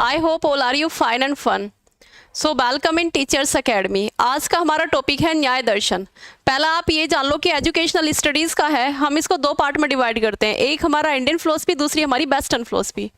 I hope all are you fine and fun. So welcome in teachers academy. आज का हमारा topic है न्याय दर्शन। पहला आप ये जान लो कि एजुकेशनल स्टडीज़ का है, हम इसको दो पार्ट में डिवाइड करते हैं, एक हमारा इंडियन फिलॉसफी, दूसरी हमारी वेस्टर्न फिलॉसफी।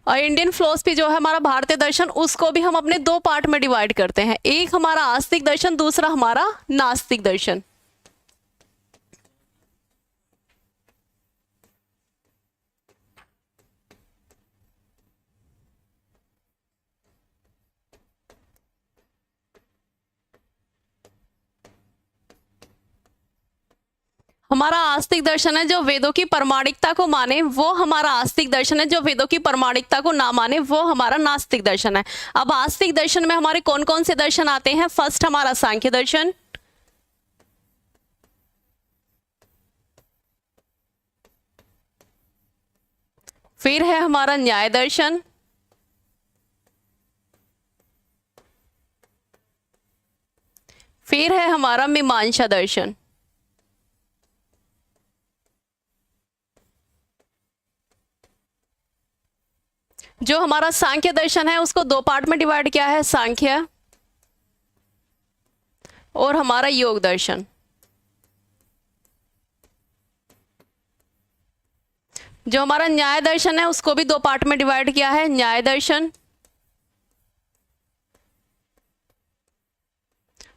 और इंडियन फिलॉसफी जो है हमारा भारतीय दर्शन, उसको भी हम अपने दो पार्ट में डिवाइड करते हैं, एक हमारा आस्तिक दर्शन, दूसरा हमारा नास्तिक दर्शन। हमारा आस्तिक दर्शन है जो वेदों की प्रामाणिकता को माने, वो हमारा आस्तिक दर्शन है। जो वेदों की प्रामाणिकता को ना माने, वो हमारा नास्तिक दर्शन है। अब आस्तिक दर्शन में हमारे कौन कौन से दर्शन आते हैं? फर्स्ट हमारा सांख्य दर्शन, फिर है हमारा न्याय दर्शन, फिर है हमारा मीमांसा दर्शन। जो हमारा सांख्य दर्शन है उसको दो पार्ट में डिवाइड किया है, सांख्य और हमारा योग दर्शन। जो हमारा न्याय दर्शन है उसको भी दो पार्ट में डिवाइड किया है, न्याय दर्शन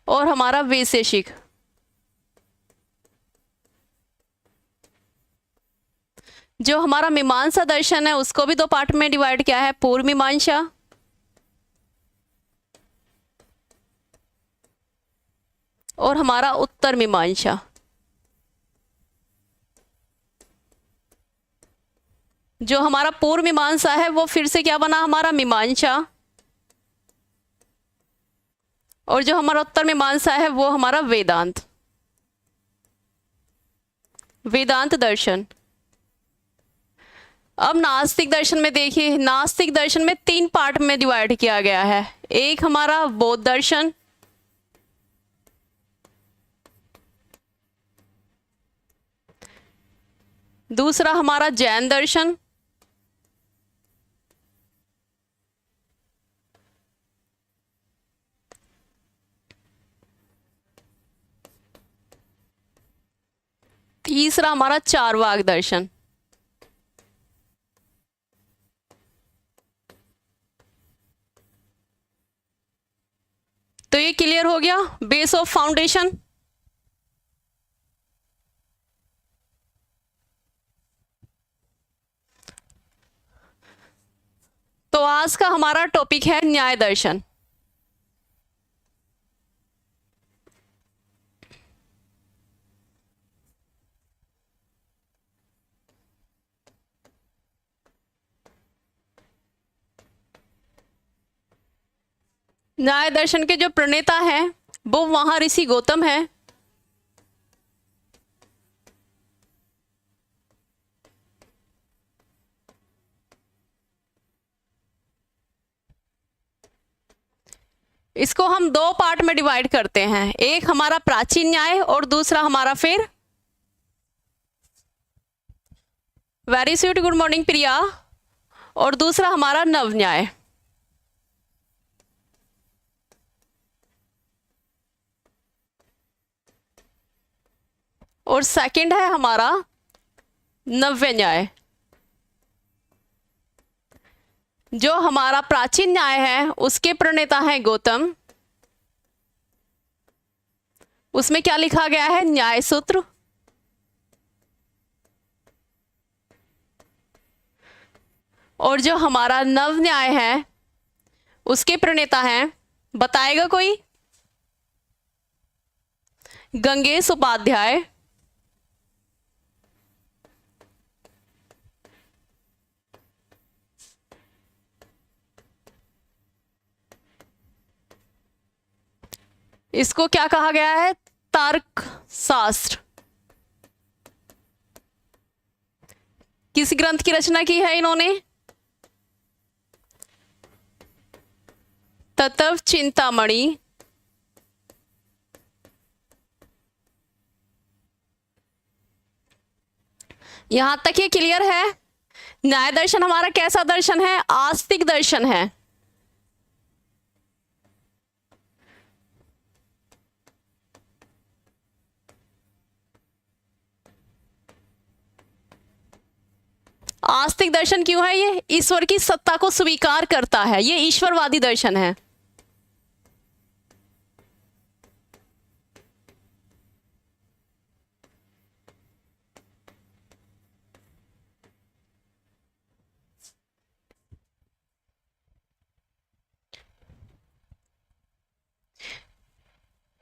और हमारा वैशेषिक। जो हमारा मीमांसा दर्शन है उसको भी दो पार्ट में डिवाइड किया है, पूर्व मीमांसा और हमारा उत्तर मीमांसा। जो हमारा पूर्व मीमांसा है वो फिर से क्या बना, हमारा मीमांसा, और जो हमारा उत्तर मीमांसा है वो हमारा वेदांत, वेदांत दर्शन। अब नास्तिक दर्शन में देखिए, नास्तिक दर्शन में तीन पार्ट में डिवाइड किया गया है, एक हमारा बौद्ध दर्शन, दूसरा हमारा जैन दर्शन, तीसरा हमारा चारवाक दर्शन। तो ये क्लियर हो गया बेस ऑफ फाउंडेशन। तो आज का हमारा टॉपिक है न्याय दर्शन। न्याय दर्शन के जो प्रणेता हैं वो महर्षि गौतम है। इसको हम दो पार्ट में डिवाइड करते हैं, एक हमारा प्राचीन न्याय और दूसरा हमारा फिर वेरी स्वीट गुड मॉर्निंग प्रिया, और दूसरा हमारा नव न्याय। और सेकंड है हमारा नव्य न्याय। जो हमारा प्राचीन न्याय है उसके प्रणेता है गौतम, उसमें क्या लिखा गया है, न्याय सूत्र। और जो हमारा नव न्याय है उसके प्रणेता हैं, बताएगा कोई? गंगेश उपाध्याय। इसको क्या कहा गया है, तर्क शास्त्र। किस ग्रंथ की रचना की है इन्होंने? तत्व चिंतामणि। यहां तक ये क्लियर है? न्याय दर्शन हमारा कैसा दर्शन है? आस्तिक दर्शन है। आस्तिक दर्शन क्यों है? ये ईश्वर की सत्ता को स्वीकार करता है, ये ईश्वरवादी दर्शन है।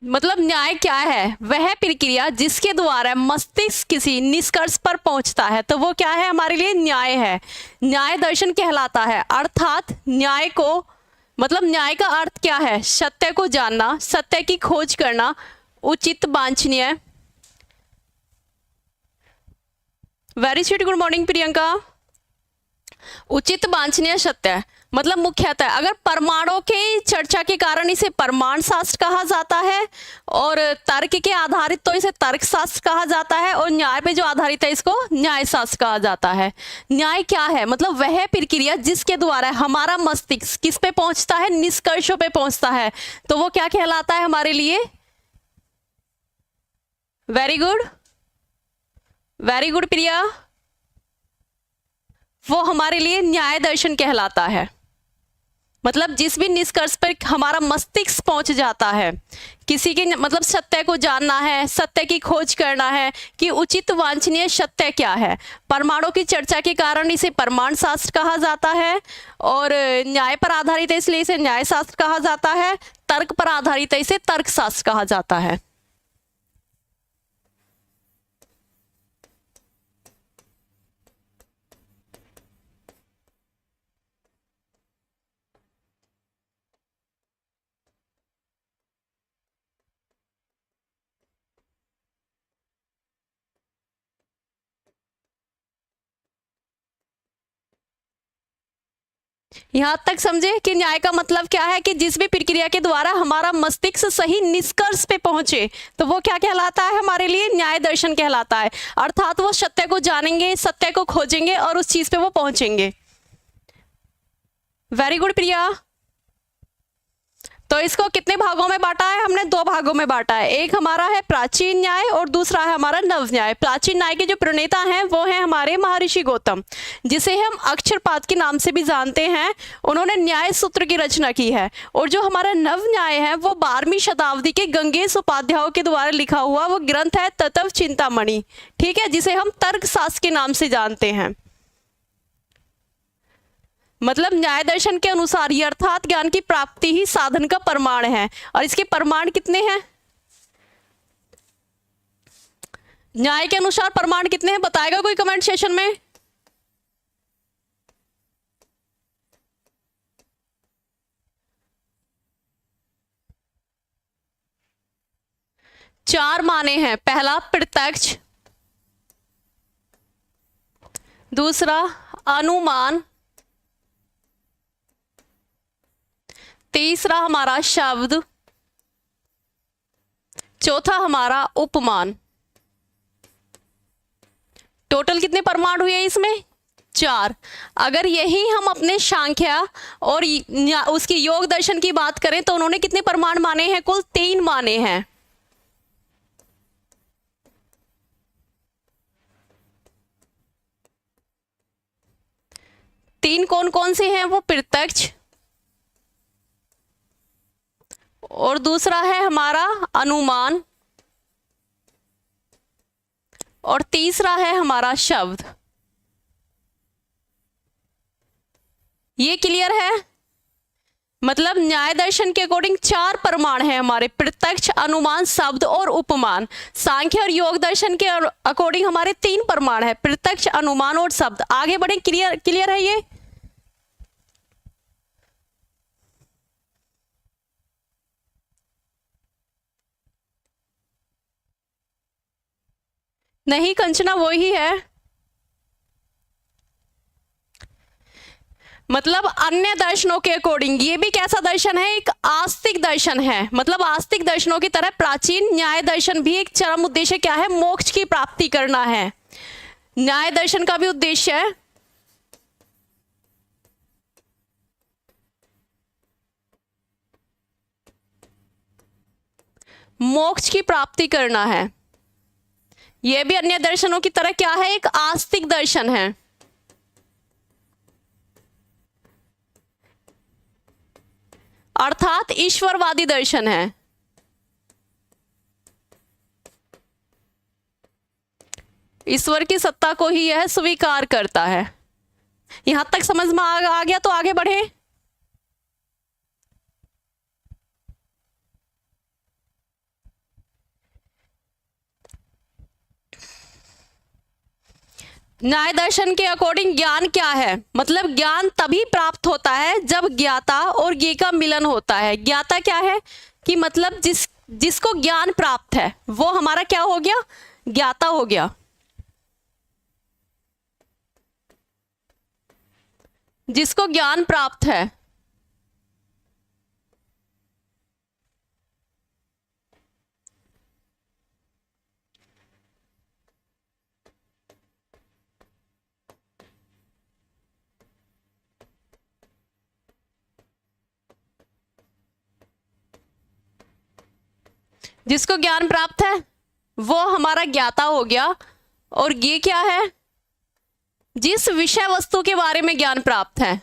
मतलब न्याय क्या है? वह प्रक्रिया जिसके द्वारा मस्तिष्क किसी निष्कर्ष पर पहुंचता है, तो वो क्या है? हमारे लिए न्याय है, न्याय दर्शन कहलाता है। अर्थात न्याय को, मतलब न्याय का अर्थ क्या है? सत्य को जानना, सत्य की खोज करना, उचित वांछनीय। Very sweet, good morning Priyanka. उचित वांछनीय सत्य मतलब मुख्यतः अगर परमाणु के चर्चा के कारण इसे परमाणु शास्त्र कहा जाता है, और तर्क के आधारित तो इसे तर्क शास्त्र कहा जाता है, और न्याय पे जो आधारित है इसको न्याय शास्त्र कहा जाता है। न्याय क्या है? मतलब वह प्रक्रिया जिसके द्वारा हमारा मस्तिष्क किस पे पहुंचता है? निष्कर्षों पे पहुंचता है, तो वो क्या कहलाता है हमारे लिए? वेरी गुड, वेरी गुड प्रिया, वो हमारे लिए न्याय दर्शन कहलाता है। मतलब जिस भी निष्कर्ष पर हमारा मस्तिष्क पहुंच जाता है, किसी के मतलब सत्य को जानना है, सत्य की खोज करना है कि उचित वांछनीय सत्य क्या है। परमाणु की चर्चा के कारण इसे परमाणु शास्त्र कहा जाता है, और न्याय पर आधारित है इसलिए इसे न्याय शास्त्र कहा जाता है, तर्क पर आधारित है इसे तर्क शास्त्र कहा जाता है। यहां तक समझे कि न्याय का मतलब क्या है? कि जिस भी प्रक्रिया के द्वारा हमारा मस्तिष्क सही निष्कर्ष पे पहुंचे, तो वो क्या कहलाता है? हमारे लिए न्याय दर्शन कहलाता है। अर्थात वो सत्य को जानेंगे, सत्य को खोजेंगे और उस चीज पे वो पहुंचेंगे। वेरी गुड प्रिया। तो इसको कितने भागों में बांटा है? हमने दो भागों में बांटा है। एक हमारा है प्राचीन न्याय और दूसरा है हमारा नव न्याय। प्राचीन न्याय के जो प्रणेता हैं वो हैं हमारे महर्षि गौतम, जिसे हम अक्षरपाद के नाम से भी जानते हैं। उन्होंने न्याय सूत्र की रचना की है। और जो हमारा नव न्याय है वो 12वीं शताब्दी के गंगेश उपाध्याय के द्वारा लिखा हुआ वो ग्रंथ है तत्व चिंतामणि, ठीक है, जिसे हम तर्क शास्त्र के नाम से जानते हैं। मतलब न्याय दर्शन के अनुसार यथार्थ ज्ञान की प्राप्ति ही साधन का प्रमाण है। और इसके प्रमाण कितने हैं? न्याय के अनुसार प्रमाण कितने हैं? बताएगा कोई कमेंट सेशन में? चार माने हैं। पहला प्रत्यक्ष, दूसरा अनुमान, तीसरा हमारा शब्द, चौथा हमारा उपमान। टोटल कितने प्रमाण हुए इसमें? चार। अगर यही हम अपने सांख्या और उसकी योग दर्शन की बात करें तो उन्होंने कितने प्रमाण माने हैं? कुल 3 माने हैं। तीन कौन कौन से हैं? वो प्रत्यक्ष, और दूसरा है हमारा अनुमान, और तीसरा है हमारा शब्द। ये क्लियर है? मतलब न्याय दर्शन के अकॉर्डिंग 4 प्रमाण हैं हमारे, प्रत्यक्ष, अनुमान, शब्द और उपमान। सांख्य और योग दर्शन के अकॉर्डिंग हमारे 3 प्रमाण है, प्रत्यक्ष, अनुमान और शब्द। आगे बढ़े, क्लियर क्लियर है ये? नहीं कंचना, वो ही है। मतलब अन्य दर्शनों के अकॉर्डिंग ये भी कैसा दर्शन है, एक आस्तिक दर्शन है। मतलब आस्तिक दर्शनों की तरह प्राचीन न्याय दर्शन भी एक चरम उद्देश्य क्या है, मोक्ष की प्राप्ति करना है। न्याय दर्शन का भी उद्देश्य है मोक्ष की प्राप्ति करना है। यह भी अन्य दर्शनों की तरह क्या है, एक आस्तिक दर्शन है। अर्थात ईश्वरवादी दर्शन है। ईश्वर की सत्ता को ही यह स्वीकार करता है। यहां तक समझ में आ गया तो आगे बढ़े। न्याय दर्शन के अकॉर्डिंग ज्ञान क्या है, मतलब ज्ञान तभी प्राप्त होता है जब ज्ञाता और ज्ञेय का मिलन होता है। ज्ञाता क्या है कि मतलब जिसको ज्ञान प्राप्त है वो हमारा क्या हो गया, ज्ञाता हो गया। जिसको ज्ञान प्राप्त है जिसको ज्ञान प्राप्त है वो हमारा ज्ञाता हो गया। और ये क्या है, जिस विषय वस्तु के बारे में ज्ञान प्राप्त है।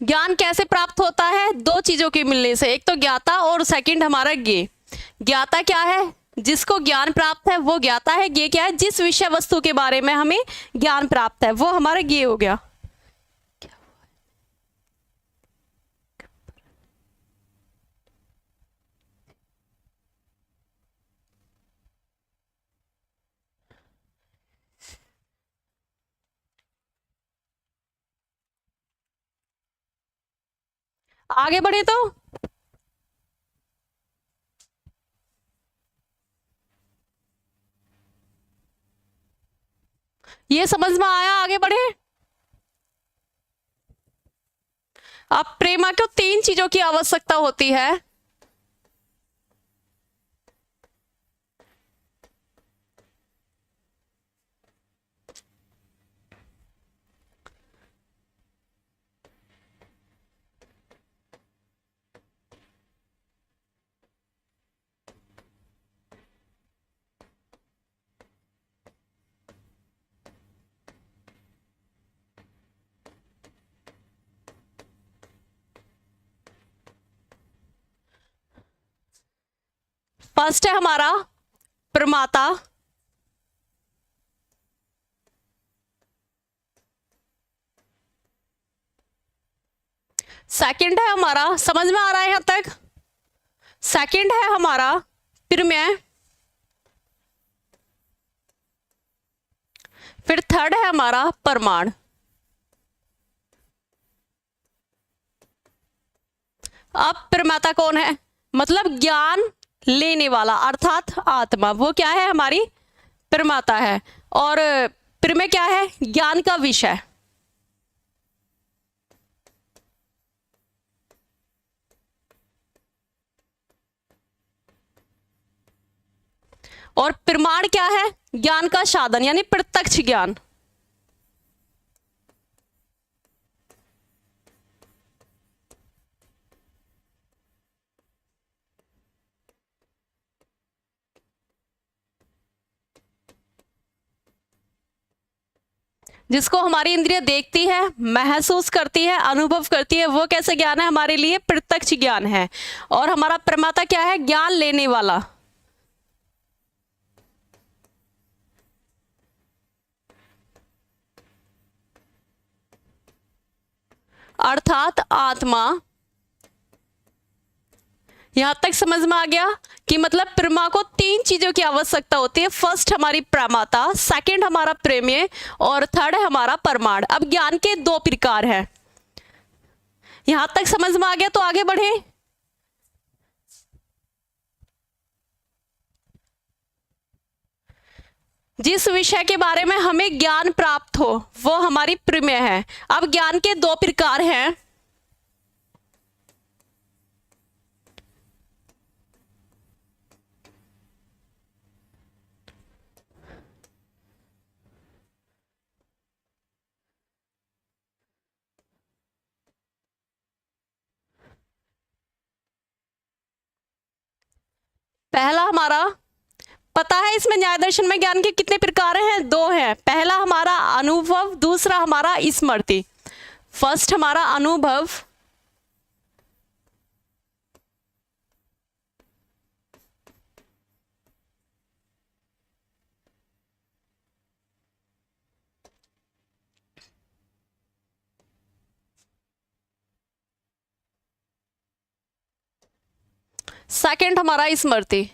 ज्ञान कैसे प्राप्त होता है, दो चीजों के मिलने से, एक तो ज्ञाता और सेकंड हमारा ज्ञेय। ज्ञाता क्या है, जिसको ज्ञान प्राप्त है वो ज्ञाता है। ज्ञेय क्या है, जिस विषय वस्तु के बारे में हमें ज्ञान प्राप्त है वो हमारा ज्ञेय हो गया। आगे बढ़े तो ये समझ में आया, आगे बढ़े। अब प्रेमा को तीन चीजों की आवश्यकता होती है। फर्स्ट है हमारा प्रमाता, सेकंड है हमारा, समझ में आ रहा है यहां तक, सेकंड है हमारा प्रमेय, फिर थर्ड है हमारा प्रमाण। अब प्रमाता कौन है, मतलब ज्ञान लेने वाला अर्थात आत्मा, वो क्या है, हमारी प्रमाता है। और प्रमेय क्या है, ज्ञान का विषय। और प्रमाण क्या है, ज्ञान का साधन यानी प्रत्यक्ष ज्ञान। जिसको हमारी इंद्रिय देखती है, महसूस करती है, अनुभव करती है, वो कैसे ज्ञान है, हमारे लिए प्रत्यक्ष ज्ञान है। और हमारा प्रमाता क्या है, ज्ञान लेने वाला। अर्थात आत्मा। यहां तक समझ में आ गया कि मतलब प्रमा को 3 चीजों की आवश्यकता होती है। फर्स्ट हमारी प्रमाता, सेकंड हमारा प्रेम्य और थर्ड है हमारा परमाण। अब ज्ञान के 2 प्रकार हैं। यहां तक समझ में आ गया तो आगे बढ़े। जिस विषय के बारे में हमें ज्ञान प्राप्त हो वो हमारी प्रेम्य है। अब ज्ञान के 2 प्रकार हैं। पहला हमारा पता है, इसमें न्याय दर्शन में ज्ञान के कितने प्रकार हैं? 2 हैं। पहला हमारा अनुभव, दूसरा हमारा स्मृति। फर्स्ट हमारा अनुभव, सेकंड हमारा स्मृति।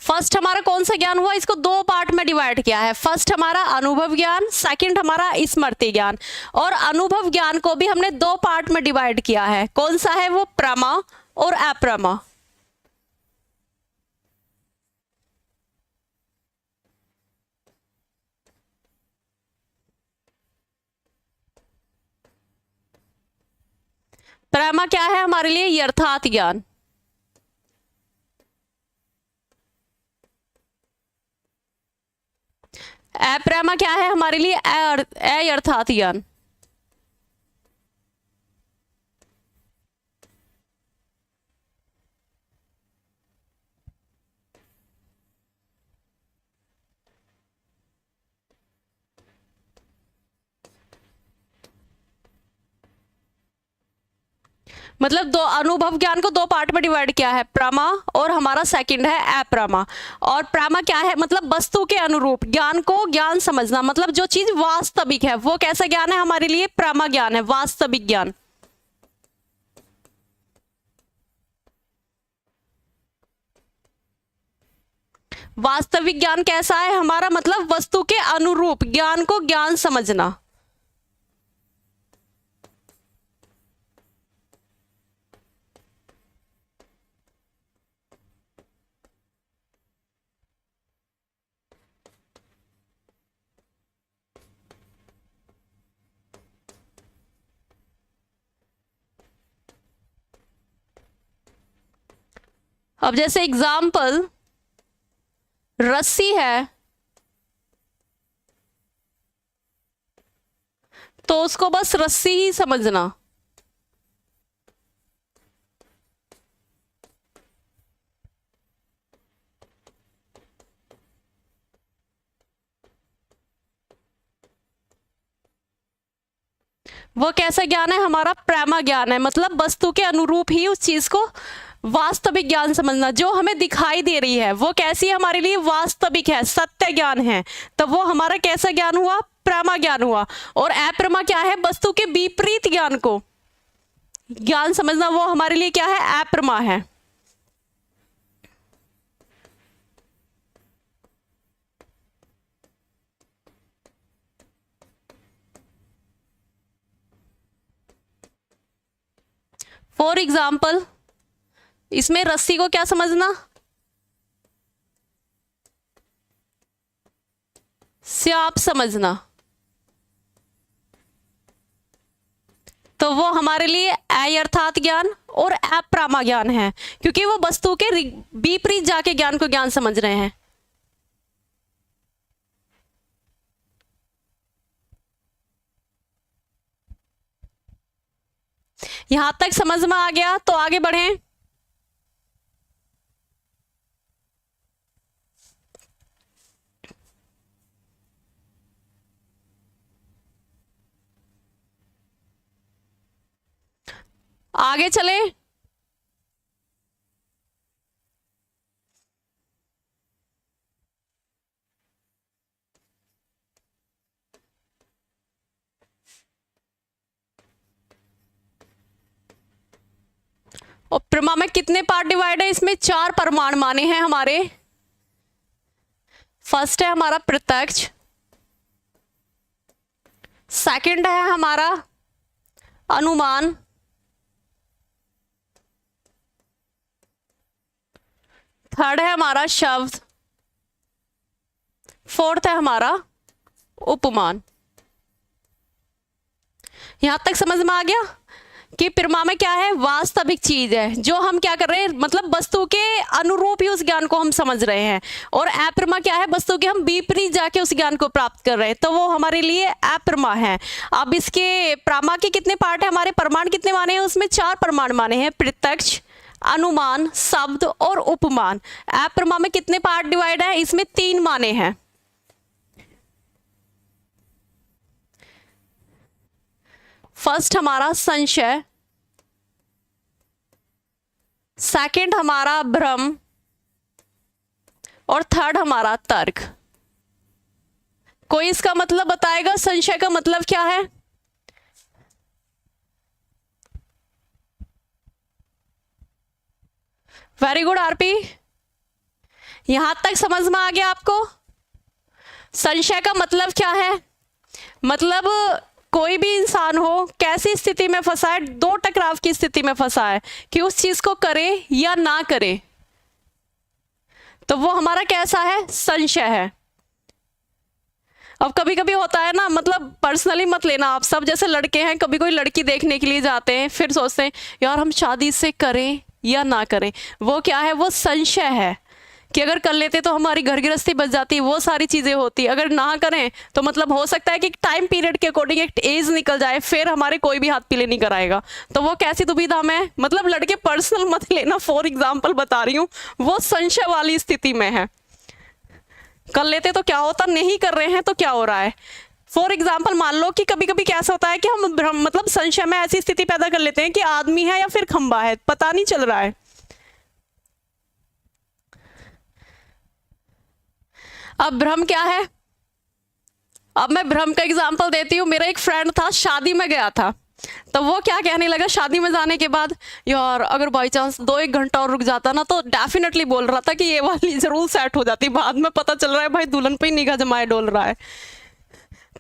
फर्स्ट हमारा कौन सा ज्ञान हुआ, इसको 2 पार्ट में डिवाइड किया है। फर्स्ट हमारा अनुभव ज्ञान, सेकंड हमारा स्मृति ज्ञान। और अनुभव ज्ञान को भी हमने 2 पार्ट में डिवाइड किया है। कौन सा है वो? प्रमा और अप्रमा। प्रमा क्या है हमारे लिए? यथार्थ ज्ञान। अप्रमा क्या है हमारे लिए? अयथार्थ ज्ञान। मतलब 2 अनुभव ज्ञान को 2 पार्ट में डिवाइड किया है, प्रमा और हमारा सेकंड है अप्रमा। और प्रमा क्या है? मतलब वस्तु के अनुरूप ज्ञान को ज्ञान समझना, मतलब जो चीज वास्तविक है वो कैसा ज्ञान है हमारे लिए? प्रमा ज्ञान है, वास्तविक ज्ञान। वास्तविक ज्ञान कैसा है हमारा? मतलब वस्तु के अनुरूप ज्ञान को ज्ञान समझना। अब जैसे एग्जाम्पल, रस्सी है तो उसको बस रस्सी ही समझना। वो कैसा ज्ञान है हमारा? प्रेमा ज्ञान है। मतलब वस्तु के अनुरूप ही उस चीज को वास्तविक ज्ञान समझना। जो हमें दिखाई दे रही है वो कैसी है हमारे लिए? वास्तविक है, सत्य ज्ञान है। तब वो हमारा कैसा ज्ञान हुआ? प्रमा ज्ञान हुआ। और अप्रमा क्या है? वस्तु के विपरीत ज्ञान को ज्ञान समझना, वो हमारे लिए क्या है? अप्रमा है। फॉर एग्जाम्पल, इसमें रस्सी को क्या समझना? स्याप समझना। तो वो हमारे लिए अयथार्थ ज्ञान और अप्रमा ज्ञान है, क्योंकि वो वस्तु के विपरीत जाके ज्ञान को ज्ञान समझ रहे हैं। यहां तक समझ में आ गया तो आगे बढ़ें। आगे चले। प्रमा में कितने पार्ट डिवाइड है? इसमें 4 परमाणु माने हैं हमारे। फर्स्ट है हमारा प्रत्यक्ष, सेकंड है हमारा अनुमान, थर्ड है हमारा शब्द, फोर्थ है हमारा उपमान। यहां तक समझ में आ गया कि प्रमा में क्या है? वास्तविक चीज है जो हम क्या कर रहे हैं, मतलब वस्तु के अनुरूप ही उस ज्ञान को हम समझ रहे हैं। और अप्रमा क्या है? वस्तु के हम विपरीत जाके उस ज्ञान को प्राप्त कर रहे हैं, तो वो हमारे लिए अप्रमा है। अब इसके प्रमा के कितने पार्ट है? हमारे परमाणु कितने माने हैं? उसमें 4 परमाणु माने हैं, प्रत्यक्ष, अनुमान, शब्द और उपमान। अप्रमा में कितने पार्ट डिवाइड है? इसमें 3 माने हैं। फर्स्ट हमारा संशय, सेकंड हमारा भ्रम और थर्ड हमारा तर्क। कोई इसका मतलब बताएगा? संशय का मतलब क्या है? वेरी गुड आरपी, यहां तक समझ में आ गया आपको? संशय का मतलब क्या है? मतलब कोई भी इंसान हो, कैसी स्थिति में फंसा है, 2 टकराव की स्थिति में फंसा है कि उस चीज को करे या ना करे, तो वो हमारा कैसा है? संशय है। अब कभी कभी होता है ना, मतलब पर्सनली मत लेना आप सब, जैसे लड़के हैं, कभी कोई लड़की देखने के लिए जाते हैं, फिर सोचते हैं यार हम शादी से करें या ना करें। वो क्या है? वो संशय है कि अगर कर लेते तो हमारी घर गृहस्थी बच जाती, वो सारी चीजें होती। अगर ना करें तो मतलब हो सकता है कि टाइम पीरियड के अकॉर्डिंग एक एज निकल जाए, फिर हमारे कोई भी हाथ पीले नहीं कराएगा। तो वो कैसी दुविधा में, मतलब लड़के पर्सनल मत लेना, फॉर एग्जाम्पल बता रही हूँ, वो संशय वाली स्थिति में है। कर लेते तो क्या होता, नहीं कर रहे हैं तो क्या हो रहा है। फॉर एग्जाम्पल मान लो कि कभी कभी कैसा होता है कि हम मतलब संशय में ऐसी स्थिति पैदा कर लेते हैं कि आदमी है या फिर खंबा है, पता नहीं चल रहा है। अब भ्रम क्या है? अब मैं भ्रम का एग्जांपल देती हूँ। मेरा एक फ्रेंड था, शादी में गया था, तो वो क्या कहने लगा शादी में जाने के बाद, यार अगर बाई चांस 2-1 घंटा और रुक जाता ना तो डेफिनेटली बोल रहा था कि ये वाली जरूर सेट हो जाती। बाद में पता चल रहा है भाई दुल्हन पे ही निगाह जमाए डोल रहा है।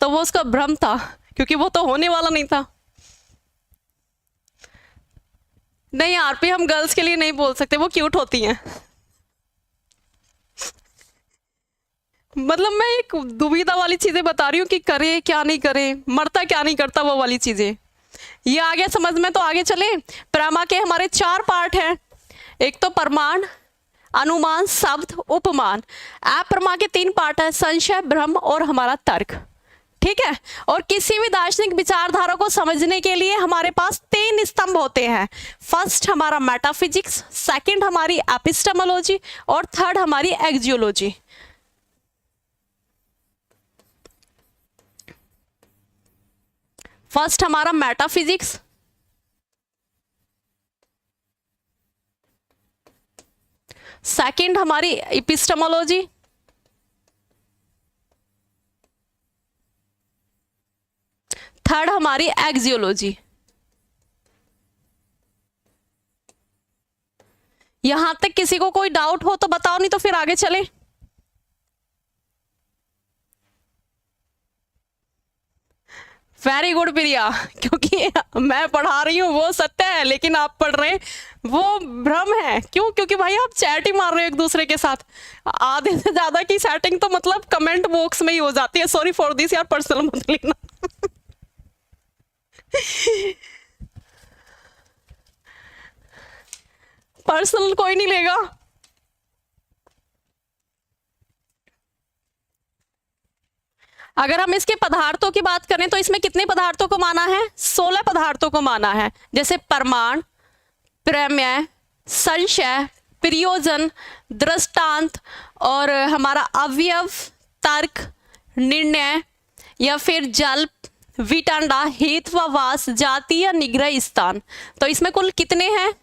तो वो उसका भ्रम था, क्योंकि वो तो होने वाला नहीं था। नहीं आरपी, हम गर्ल्स के लिए नहीं बोल सकते, वो क्यूट होती हैं। मतलब मैं एक दुविधा वाली चीजें बता रही हूँ कि करे क्या नहीं करे, मरता क्या नहीं करता, वो वाली चीजें। ये आ गया समझ में? तो आगे चले। प्रमा के हमारे 4 पार्ट हैं, एक तो परमाणु, अनुमान, शब्द, उपमान। अप्रमा के 3 पार्ट है, संशय, भ्रम और हमारा तर्क। ठीक है। और किसी भी दार्शनिक विचारधारा को समझने के लिए हमारे पास 3 स्तंभ होते हैं। फर्स्ट हमारा मेटाफिजिक्स, सेकंड हमारी एपिस्टेमोलॉजी और थर्ड हमारी एक्जियोलॉजी। फर्स्ट हमारा मेटाफिजिक्स, सेकंड हमारी एपिस्टेमोलॉजी, थर्ड हमारी एक्जियोलॉजी। यहां तक किसी को कोई डाउट हो तो बताओ, नहीं तो फिर आगे चले। वेरी गुड प्रिया, क्योंकि मैं पढ़ा रही हूँ वो सत्य है, लेकिन आप पढ़ रहे हैं वो भ्रम है। क्यों? क्योंकि भाई आप चैट ही मार रहे हो एक दूसरे के साथ। आधे से ज्यादा की सेटिंग तो मतलब कमेंट बॉक्स में ही हो जाती है। सॉरी फॉर दिस यार, पर्सनल मत लेना। पर्सनल कोई नहीं लेगा। अगर हम इसके पदार्थों की बात करें तो इसमें कितने पदार्थों को माना है? 16 पदार्थों को माना है, जैसे परमाणु, प्रमेय, संशय, प्रयोजन, दृष्टांत और हमारा अवयव, तर्क, निर्णय या फिर जल्प, विटंडा, हेत्वावास, जाति या निग्रह स्थान। तो इसमें कुल कितने हैं?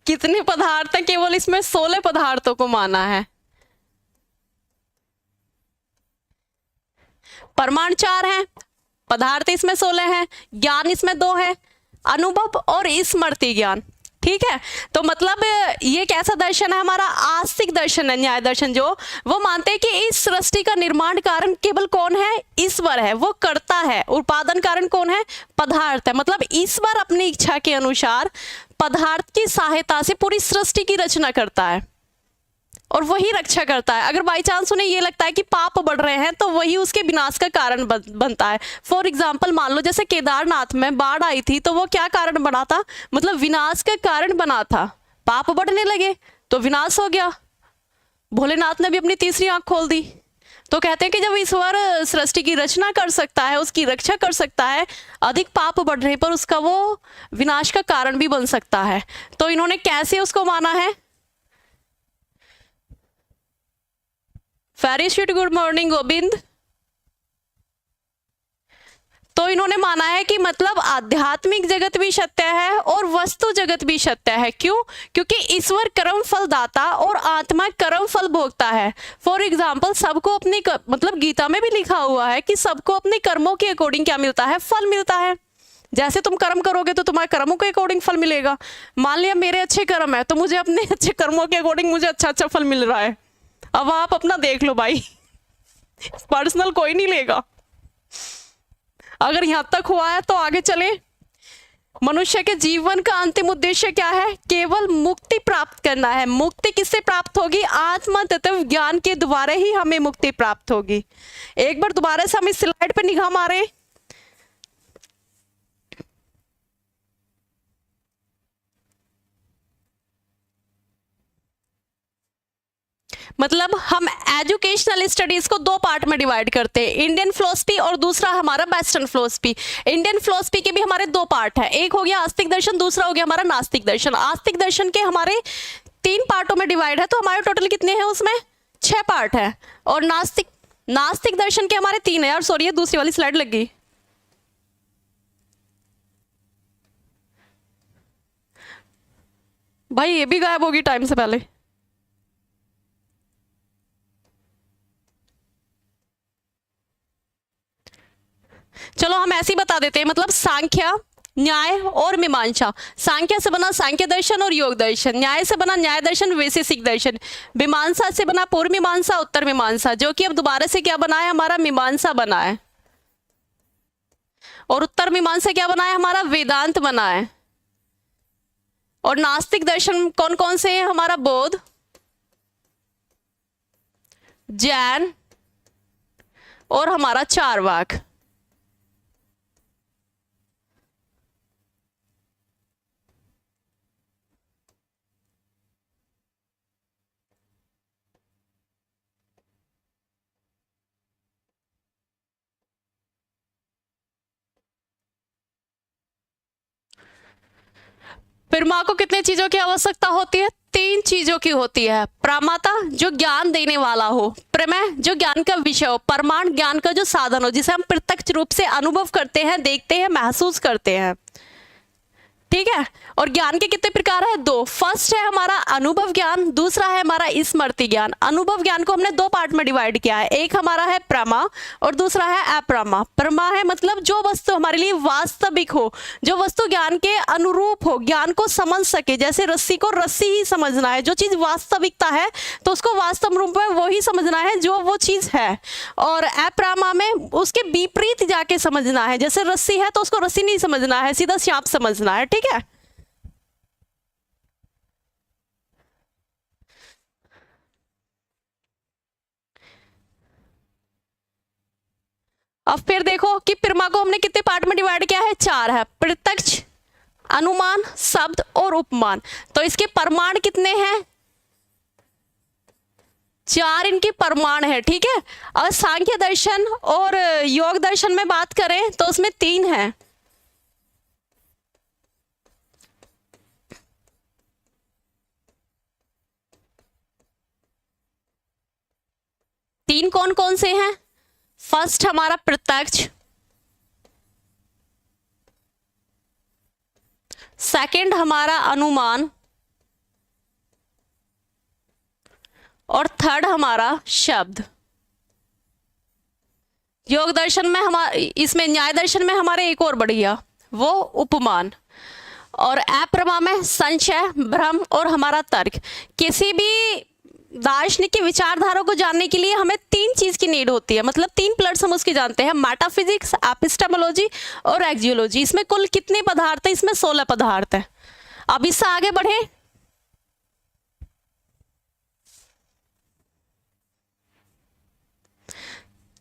कितने पदार्थ हैं? केवल इसमें 16 पदार्थों को माना है। परमाणु 4 हैं, पदार्थ इसमें 16 है, ज्ञान इसमें 2 है, अनुभव और स्मृति ज्ञान। ठीक है, तो मतलब ये कैसा दर्शन है हमारा? आस्तिक दर्शन है, न्याय दर्शन। जो वो मानते हैं कि इस सृष्टि का निर्माण कारण केवल कौन है? ईश्वर है, वो करता है। उत्पादन कारण कौन है? पदार्थ है। मतलब ईश्वर अपनी इच्छा के अनुसार पदार्थ की सहायता से पूरी सृष्टि की रचना करता है और वही रक्षा करता है। अगर बाई चांस उन्हें ये लगता है कि पाप बढ़ रहे हैं तो वही उसके विनाश का कारण बनता है। फॉर एग्जाम्पल मान लो जैसे केदारनाथ में बाढ़ आई थी तो वो क्या कारण बना था? मतलब विनाश का कारण बना था। पाप बढ़ने लगे तो विनाश हो गया। भोलेनाथ ने भी अपनी तीसरी आंख खोल दी। तो कहते हैं कि जब ईश्वर सृष्टि की रचना कर सकता है, उसकी रक्षा कर सकता है, अधिक पाप बढ़ने पर उसका वो विनाश का कारण भी बन सकता है। तो इन्होंने कैसे उसको माना है? Very sweet, good morning Govind. तो इन्होंने माना है कि मतलब आध्यात्मिक जगत भी सत्य है और वस्तु जगत भी सत्य है। क्यों? क्योंकि ईश्वर कर्म फल दाता और आत्मा कर्म फल भोगता है। फॉर एग्जाम्पल सबको अपनी मतलब गीता में भी लिखा हुआ है कि सबको अपने कर्मों के अकॉर्डिंग क्या मिलता है? फल मिलता है। जैसे तुम कर्म करोगे तो तुम्हारे कर्मों के अकॉर्डिंग फल मिलेगा। मान लिया मेरे अच्छे कर्म है तो मुझे अपने अच्छे कर्मों के अकॉर्डिंग मुझे अच्छा अच्छा फल मिल रहा है। अब आप अपना देख लो भाई, पर्सनल कोई नहीं लेगा। अगर यहां तक हुआ है तो आगे चले। मनुष्य के जीवन का अंतिम उद्देश्य क्या है? केवल मुक्ति प्राप्त करना है। मुक्ति किससे प्राप्त होगी? आत्मा तत्व ज्ञान के द्वारा ही हमें मुक्ति प्राप्त होगी। एक बार दोबारा से हम इस स्लाइड पे निगाह मारें। मतलब हम एजुकेशनल स्टडीज को 2 पार्ट में डिवाइड करते हैं, इंडियन फिलॉसफी और दूसरा हमारा वेस्टर्न फिलॉसफी। इंडियन फिलॉसफी के भी हमारे 2 पार्ट है, एक हो गया आस्तिक दर्शन, दूसरा हो गया हमारा नास्तिक दर्शन। आस्तिक दर्शन के हमारे 3 पार्टों में डिवाइड है, तो हमारे टोटल कितने हैं उसमें? 6 पार्ट है। और नास्तिक दर्शन के हमारे 3 है। यार सॉरी, ये दूसरी वाली स्लाइड लग गई। भाई ये भी गायब होगी टाइम से पहले। चलो हम ऐसे ही बता देते हैं। मतलब सांख्य, न्याय और मीमांसा। सांख्य से बना सांख्य दर्शन और योग दर्शन, न्याय से बना न्याय दर्शन वैशेषिक दर्शन, मीमांसा से बना पूर्व मीमांसा उत्तर मीमांसा, जो कि अब दोबारा से क्या बना है? हमारा मीमांसा बना है। और उत्तर मीमांसा क्या बना है? हमारा वेदांत बना है। और नास्तिक दर्शन कौन कौन से हैं? हमारा बौद्ध, जैन और हमारा चारवाक। फिर माँ को कितने चीजों की आवश्यकता होती है? 3 चीजों की होती है। प्रमाता जो ज्ञान देने वाला हो, प्रमेय जो ज्ञान का विषय हो, प्रमाण ज्ञान का जो साधन हो, जिसे हम प्रत्यक्ष रूप से अनुभव करते हैं, देखते हैं, महसूस करते हैं। ठीक है। और ज्ञान के कितने प्रकार है? 2। फर्स्ट है हमारा अनुभव ज्ञान, दूसरा है हमारा स्मृति ज्ञान। अनुभव ज्ञान को हमने 2 पार्ट में डिवाइड किया है, एक हमारा है प्रमा और दूसरा है अप्रमा। प्रमा है मतलब जो वस्तु हमारे लिए वास्तविक हो, जो वस्तु ज्ञान के अनुरूप हो, ज्ञान को समझ सके। जैसे रस्सी को रस्सी ही समझना है, जो चीज वास्तविकता है तो उसको वास्तव रूप में वो ही समझना है जो वो चीज है। और अप्रमा में उसके विपरीत जाके समझना है। जैसे रस्सी है तो उसको रस्सी नहीं समझना है, सीधा सांप समझना है। ठीक है। अब फिर देखो कि प्रमा को हमने कितने पार्ट में डिवाइड किया है? 4 है। प्रत्यक्ष, अनुमान, शब्द और उपमान। तो इसके प्रमाण कितने हैं? 4 इनके प्रमाण है। ठीक है। और सांख्य दर्शन और योग दर्शन में बात करें तो उसमें 3 है। तीन कौन कौन से हैं? फर्स्ट हमारा प्रत्यक्ष, सेकंड हमारा अनुमान और थर्ड हमारा शब्द। योग दर्शन में हमारे, इसमें न्याय दर्शन में हमारे एक और बढ़ गया, वो उपमान। और अप्रमा में संशय, भ्रम और हमारा तर्क। किसी भी दार्शनिक की विचारधारा को जानने के लिए हमें तीन चीज की नीड होती है, मतलब तीन पिलर्स हम उसके जानते हैं, मेटाफिजिक्स, एपिस्टेमोलॉजी और एक्जियोलॉजी। इसमें कुल कितने पदार्थ है? इसमें 16 पदार्थ है। अब इससे आगे बढ़े,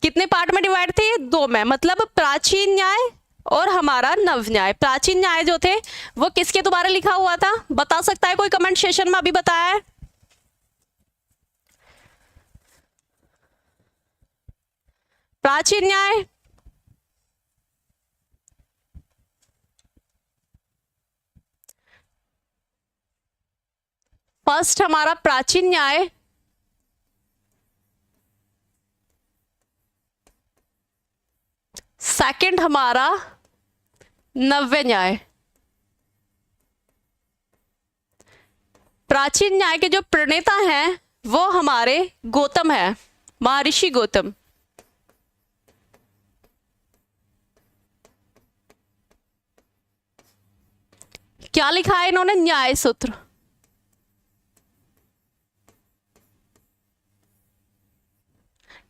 कितने पार्ट में डिवाइड थे? 2 में, मतलब प्राचीन न्याय और हमारा नव न्याय। प्राचीन न्याय जो थे वो किसके द्वारा लिखा हुआ था? बता सकता है कोई कमेंट सेशन में? अभी बताया है। प्राचीन न्याय फर्स्ट हमारा प्राचीन न्याय, सेकंड हमारा नव्य न्याय। प्राचीन न्याय के जो प्रणेता हैं वो हमारे गौतम है, महर्षि गौतम। क्या लिखा है इन्होंने? न्याय सूत्र।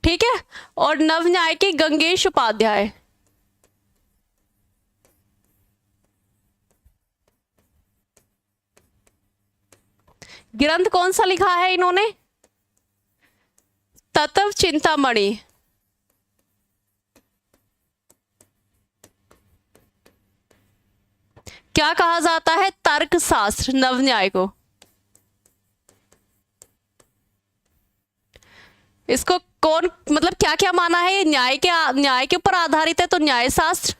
ठीक है। और नव न्याय के गंगेश उपाध्याय। ग्रंथ कौन सा लिखा है इन्होंने? तत्व चिंतामणि। क्या कहा जाता है? तर्क शास्त्र, नव न्याय को। इसको कौन, मतलब क्या क्या माना है? ये न्याय के ऊपर आधारित है तो न्याय शास्त्र,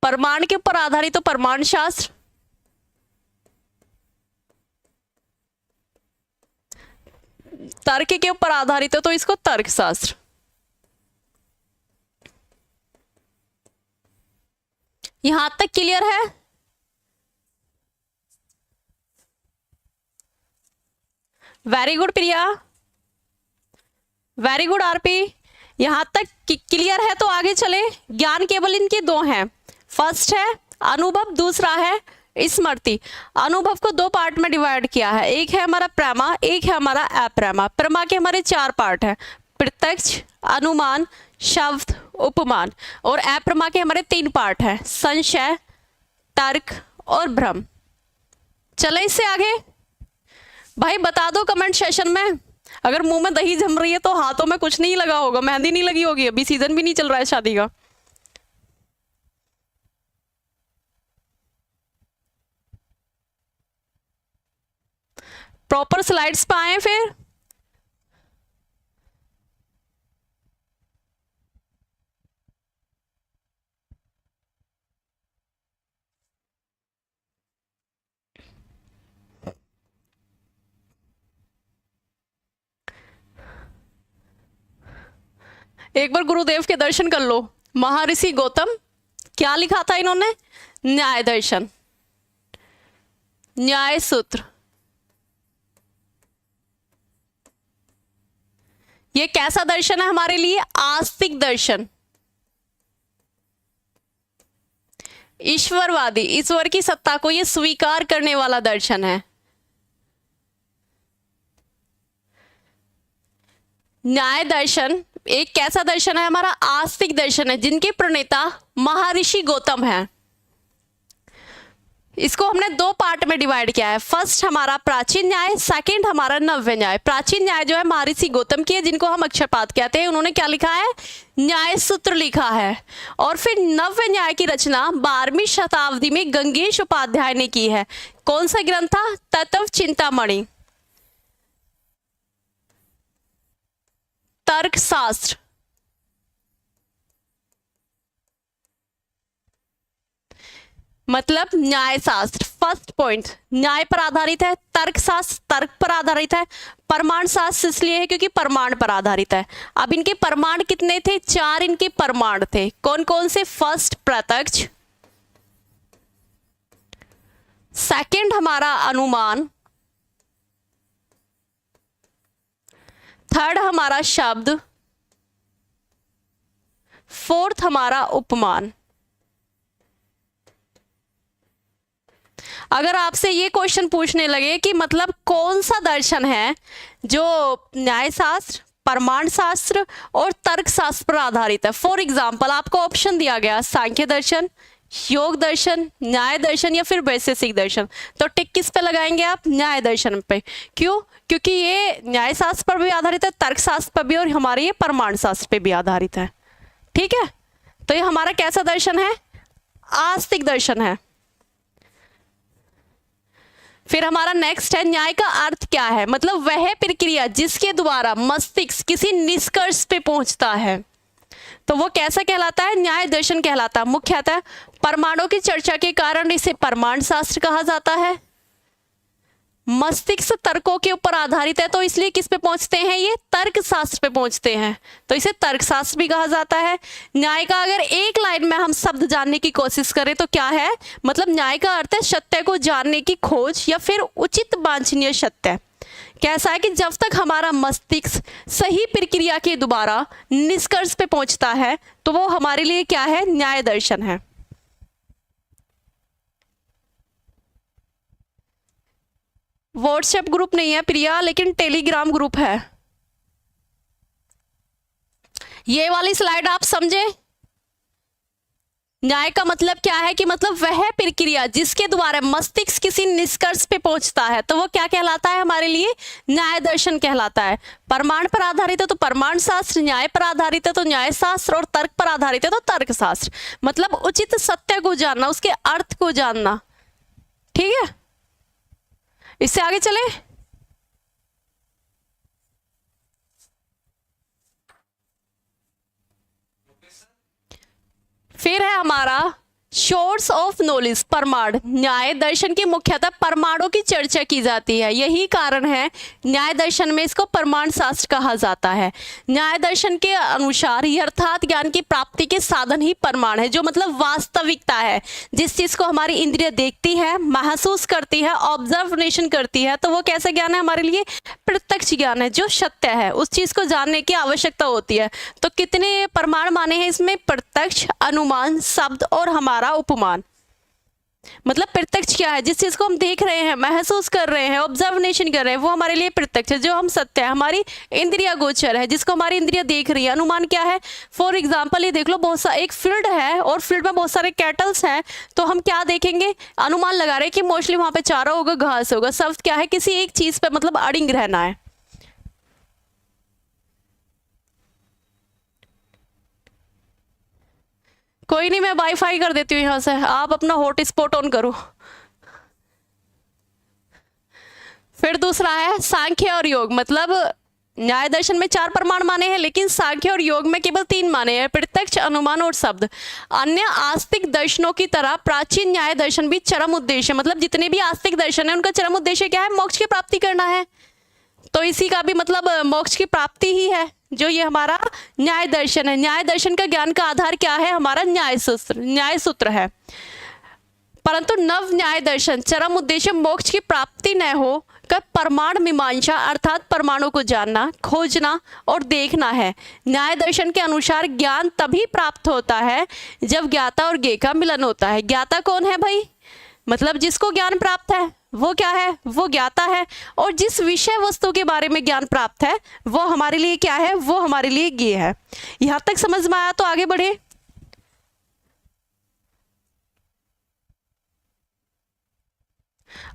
प्रमाण के ऊपर आधारित तो प्रमाण शास्त्र, तर्क के ऊपर आधारित है तो इसको तर्क शास्त्र। यहां तक क्लियर है? वेरी गुड प्रिया, वेरी गुड आरपी। यहां तक क्लियर है तो आगे चले। ज्ञान केवल इनके 2 हैं, फर्स्ट है अनुभव, दूसरा है स्मृति। अनुभव को 2 पार्ट में डिवाइड किया है, एक है हमारा प्रमा, एक है हमारा अप्रमा। प्रमा के हमारे 4 पार्ट हैं, प्रत्यक्ष, अनुमान, शब्द, उपमान। और अप्रमा के हमारे 3 पार्ट हैं, संशय, तर्क और भ्रम। चले इससे आगे। भाई बता दो कमेंट सेशन में, अगर मुंह में दही जम रही है तो हाथों में कुछ नहीं लगा होगा, मेहंदी नहीं लगी होगी, अभी सीजन भी नहीं चल रहा है शादी का। प्रॉपर स्लाइड्स पे आए फिर। एक बार गुरुदेव के दर्शन कर लो। महर्षि गौतम, क्या लिखा था इन्होंने? न्याय दर्शन, न्याय सूत्र। ये कैसा दर्शन है हमारे लिए? आस्तिक दर्शन, ईश्वरवादी, ईश्वर की सत्ता को ये स्वीकार करने वाला दर्शन है। न्याय दर्शन एक कैसा दर्शन है? हमारा आस्तिक दर्शन है, जिनके प्रणेता महर्षि गौतम है। इसको हमने 2 पार्ट में डिवाइड किया है, फर्स्ट हमारा प्राचीन न्याय, सेकंड हमारा नव्य न्याय। प्राचीन न्याय जो है महर्षि गौतम की है, जिनको हम अक्षरपात कहते हैं। उन्होंने क्या लिखा है? न्याय सूत्र लिखा है। और फिर नव्य न्याय की रचना 12वीं शताब्दी में गंगेश उपाध्याय ने की है। कौन सा ग्रंथ था? तत्व चिंतामणि, तर्क शास्त्र। मतलब न्याय शास्त्र, फर्स्ट पॉइंट न्याय पर आधारित है, तर्क शास्त्र तर्क पर आधारित है, प्रमाण शास्त्र इसलिए है क्योंकि प्रमाण पर आधारित है। अब इनके प्रमाण कितने थे? 4 इनके प्रमाण थे। कौन कौन से? फर्स्ट प्रत्यक्ष, सेकंड हमारा अनुमान, थर्ड हमारा शब्द, फोर्थ हमारा उपमान। अगर आपसे ये क्वेश्चन पूछने लगे कि मतलब कौन सा दर्शन है जो न्यायशास्त्र, प्रमाण शास्त्र और तर्क शास्त्र पर आधारित है, फॉर एग्जाम्पल आपको ऑप्शन दिया गया सांख्य दर्शन, योग दर्शन, न्याय दर्शन या फिर वैशेषिक दर्शन, तो टिक किस पे लगाएंगे आप? न्याय दर्शन पे। क्यों? क्योंकि ये न्याय शास्त्र पर भी आधारित है, तर्क शास्त्र पर भी, और हमारे ये प्रमाण शास्त्र पे भी आधारित है। ठीक है, तो ये हमारा कैसा दर्शन है? आस्तिक दर्शन है। फिर हमारा नेक्स्ट है न्याय का अर्थ क्या है? मतलब वह प्रक्रिया जिसके द्वारा मस्तिष्क किसी निष्कर्ष पे पहुंचता है, तो वो कैसा कहलाता है? न्याय दर्शन कहलाता है। मुख्यतः परमाणु की चर्चा के कारण इसे प्रमाण शास्त्र कहा जाता है। मस्तिष्क तर्कों के ऊपर आधारित है, तो इसलिए किस पे पहुंचते हैं? ये तर्क शास्त्र पे पहुंचते हैं, तो इसे तर्क शास्त्र भी कहा जाता है। न्याय का अगर एक लाइन में हम शब्द जानने की कोशिश करें तो क्या है? मतलब न्याय का अर्थ है सत्य को जानने की खोज या फिर उचित वांछनीय सत्य। कैसा है कि जब तक हमारा मस्तिष्क सही प्रक्रिया के द्वारा निष्कर्ष पे पहुंचता है तो वो हमारे लिए क्या है? न्याय दर्शन है। व्हाट्सएप ग्रुप नहीं है प्रिया, लेकिन टेलीग्राम ग्रुप है। ये वाली स्लाइड आप समझे? न्याय का मतलब क्या है कि मतलब वह प्रक्रिया जिसके द्वारा मस्तिष्क किसी निष्कर्ष पे पहुंचता है, तो वो क्या कहलाता है? हमारे लिए न्याय दर्शन कहलाता है। प्रमाण पर आधारित है तो प्रमाण शास्त्र, न्याय पर आधारित है तो न्याय शास्त्र, और तर्क पर आधारित है तो तर्क शास्त्र। मतलब उचित सत्य को जानना, उसके अर्थ को जानना। ठीक है, इससे आगे चले। फिर है हमारा सोर्स ऑफ नॉलेज, प्रमाण। न्याय दर्शन की मुख्यतः प्रमाणों की चर्चा की जाती है, यही कारण है न्याय दर्शन में इसको प्रमाण शास्त्र कहा जाता है। न्याय दर्शन के अनुसार यथार्थ ज्ञान की प्राप्ति के साधन ही प्रमाण है, जो मतलब वास्तविकता है, जिस चीज को हमारी इंद्रिय देखती है, महसूस करती है, ऑब्जर्वेशन करती है, तो वो कैसा ज्ञान है? हमारे लिए प्रत्यक्ष ज्ञान है, जो सत्य है, उस चीज को जानने की आवश्यकता होती है। तो कितने प्रमाण माने हैं इसमें? प्रत्यक्ष, अनुमान, शब्द और हमारा उपमान। मतलब प्रत्यक्ष क्या है? जिस चीज को हम देख रहे हैं, महसूस कर रहे हैं, ऑब्जर्वेशन कर रहे हैं, वो हमारे लिए प्रत्यक्ष है। जो हम सत्य है, हमारी इंद्रिय गोचर है, जिसको हमारी इंद्रिय देख रही है। अनुमान क्या है? फॉर एग्जाम्पल ये देख लो, बहुत सा एक फील्ड है और फील्ड में बहुत सारे कैटल्स हैं, तो हम क्या देखेंगे? अनुमान लगा रहे हैं कि मोस्टली वहां पे चारा होगा, घास होगा। शब्द क्या है? किसी एक चीज पे मतलब अड़िंग रहना है। कोई नहीं, मैं वाईफाई कर देती हूँ यहाँ से, आप अपना हॉटस्पॉट ऑन करो। फिर दूसरा है सांख्य और योग। मतलब न्याय दर्शन में 4 प्रमाण माने हैं, लेकिन सांख्य और योग में केवल 3 माने हैं, प्रत्यक्ष, अनुमान और शब्द। अन्य आस्तिक दर्शनों की तरह प्राचीन न्याय दर्शन भी चरम उद्देश्य, मतलब जितने भी आस्तिक दर्शन है उनका चरम उद्देश्य क्या है? मोक्ष की प्राप्ति करना है। तो इसी का भी मतलब मोक्ष की प्राप्ति ही है, जो ये हमारा न्याय दर्शन है। न्याय दर्शन का ज्ञान का आधार क्या है? हमारा न्याय सूत्र है। परंतु नव न्याय दर्शन चरम उद्देश्य मोक्ष की प्राप्ति न हो कर प्रमाण मीमांसा अर्थात प्रमाणों को जानना, खोजना और देखना है। न्याय दर्शन के अनुसार ज्ञान तभी प्राप्त होता है जब ज्ञाता और ज्ञेय का मिलन होता है। ज्ञाता कौन है भाई? मतलब जिसको ज्ञान प्राप्त है वो क्या है? वो ज्ञाता है। और जिस विषय वस्तु के बारे में ज्ञान प्राप्त है वो हमारे लिए क्या है? वो हमारे लिए ज्ञेय है। यहां तक समझ में आया? तो आगे बढ़े।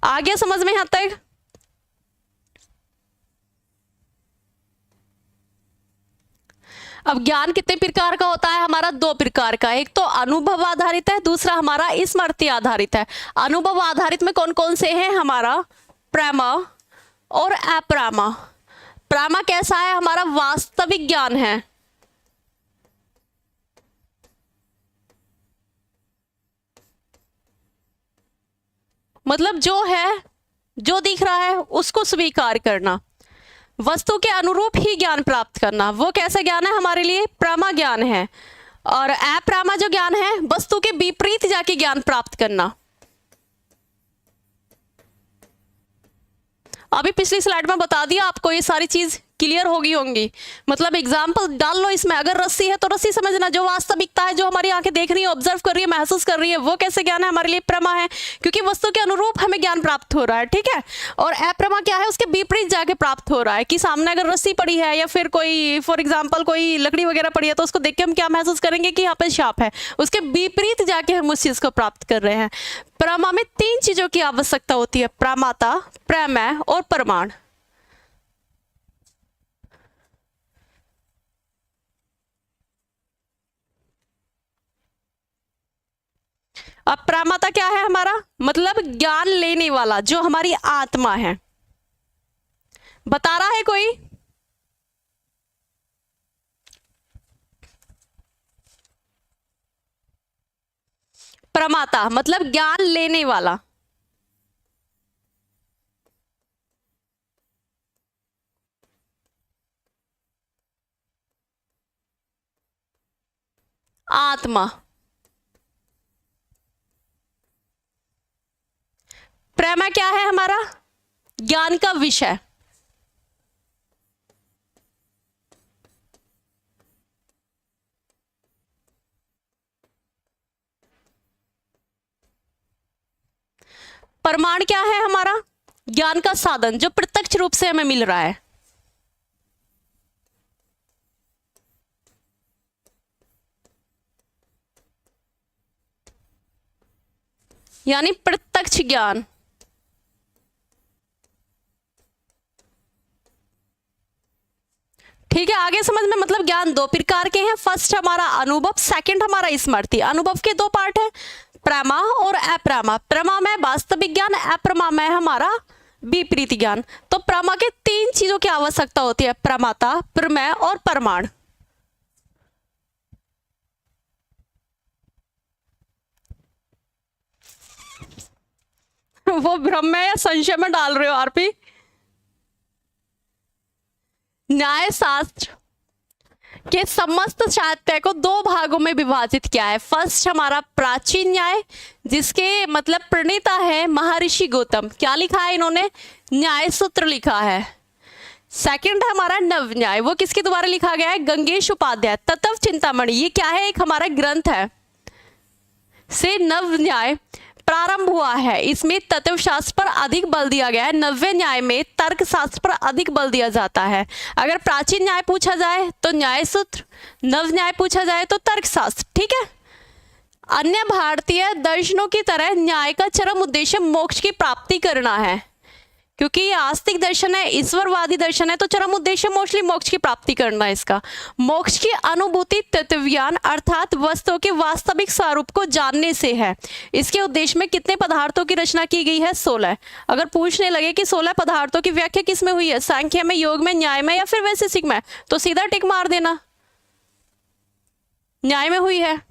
आ गया समझ में यहां तक? अब ज्ञान कितने प्रकार का होता है? हमारा 2 प्रकार का। एक तो अनुभव आधारित है, दूसरा हमारा स्मृति आधारित है। अनुभव आधारित में कौन कौन से हैं? हमारा प्रमा और अप्रमा। प्रमा कैसा है? हमारा वास्तविक ज्ञान है। मतलब जो है, जो दिख रहा है उसको स्वीकार करना, वस्तु के अनुरूप ही ज्ञान प्राप्त करना, वो कैसा ज्ञान है? हमारे लिए प्रमा ज्ञान है। और अप्रमा जो ज्ञान है, वस्तु के विपरीत जाके ज्ञान प्राप्त करना। अभी पिछली स्लाइड में बता दिया आपको ये सारी चीज क्लियर होगी होंगी। मतलब एग्जाम्पल डाल लो इसमें, अगर रस्सी है तो रस्सी समझना, जो वास्तविकता है, जो हमारी आंखें देख रही है, ऑब्जर्व कर रही है, महसूस कर रही है, वो कैसे ज्ञान है हमारे लिए? प्रमा है, क्योंकि वस्तु के अनुरूप हमें ज्ञान प्राप्त हो रहा है, ठीक है। और अप्रमा क्या है? उसके विपरीत जाके प्राप्त हो रहा है, कि सामने अगर रस्सी पड़ी है या फिर कोई फॉर एग्जाम्पल कोई लकड़ी वगैरह पड़ी है, तो उसको देख के हम क्या महसूस करेंगे कि यहाँ पे सांप है, उसके विपरीत जाके हम उस चीज को प्राप्त कर रहे हैं। प्रमा में 3 चीजों की आवश्यकता होती है, प्रमाता, प्रमेय और प्रमाण। अब प्रमाता क्या है हमारा? मतलब ज्ञान लेने वाला, जो हमारी आत्मा है। बता रहा है कोई? प्रमाता मतलब ज्ञान लेने वाला। आत्मा। प्रेमा क्या है हमारा? ज्ञान का विषय। प्रमाण क्या है हमारा? ज्ञान का साधन, जो प्रत्यक्ष रूप से हमें मिल रहा है। यानी प्रत्यक्ष ज्ञान। ठीक है, आगे समझ में। मतलब ज्ञान 2 प्रकार के हैं। फर्स्ट हमारा अनुभव, सेकंड हमारा स्मृति। अनुभव के 2 पार्ट है, प्रमा और अप्रमा। प्रमा में वास्तविक ज्ञान, अप्रमा में हमारा विपरीत ज्ञान। तो प्रमा के 3 चीजों की आवश्यकता होती है, प्रमाता, प्रमेय और प्रमाण। वो भ्रम में या संशय में डाल रहे हो आरपी? न्याय शास्त्र के समस्त साहित्य को 2 भागों में विभाजित किया है। फर्स्ट हमारा प्राचीन न्याय, जिसके मतलब प्रणेता है महर्षि गौतम। क्या लिखा है इन्होंने? न्याय सूत्र लिखा है। सेकंड है हमारा नव न्याय, वो किसके द्वारा लिखा गया है? गंगेश उपाध्याय। तत्व चिंतामणि, ये क्या है? एक हमारा ग्रंथ है, से नव न्याय प्रारंभ हुआ है। इसमें तत्व शास्त्र पर अधिक बल दिया गया है। नव्य न्याय में तर्क शास्त्र पर अधिक बल दिया जाता है। अगर प्राचीन न्याय पूछा जाए तो न्याय सूत्र, नव न्याय पूछा जाए तो तर्क शास्त्र। ठीक है। अन्य भारतीय दर्शनों की तरह न्याय का चरम उद्देश्य मोक्ष की प्राप्ति करना है, क्योंकि ये आस्तिक दर्शन है, ईश्वरवादी दर्शन है, तो चरम उद्देश्य मोस्टली मोक्ष की प्राप्ति करना है। इसका मोक्ष की अनुभूति तत्वज्ञान अर्थात वस्तुओं के वास्तविक स्वरूप को जानने से है। इसके उद्देश्य में कितने पदार्थों की रचना की गई है? 16। अगर पूछने लगे कि 16 पदार्थों की व्याख्या किस में हुई है, सांख्य में, योग में, न्याय में या फिर वैशेषिक में, तो सीधा टिक मार देना, न्याय में हुई है।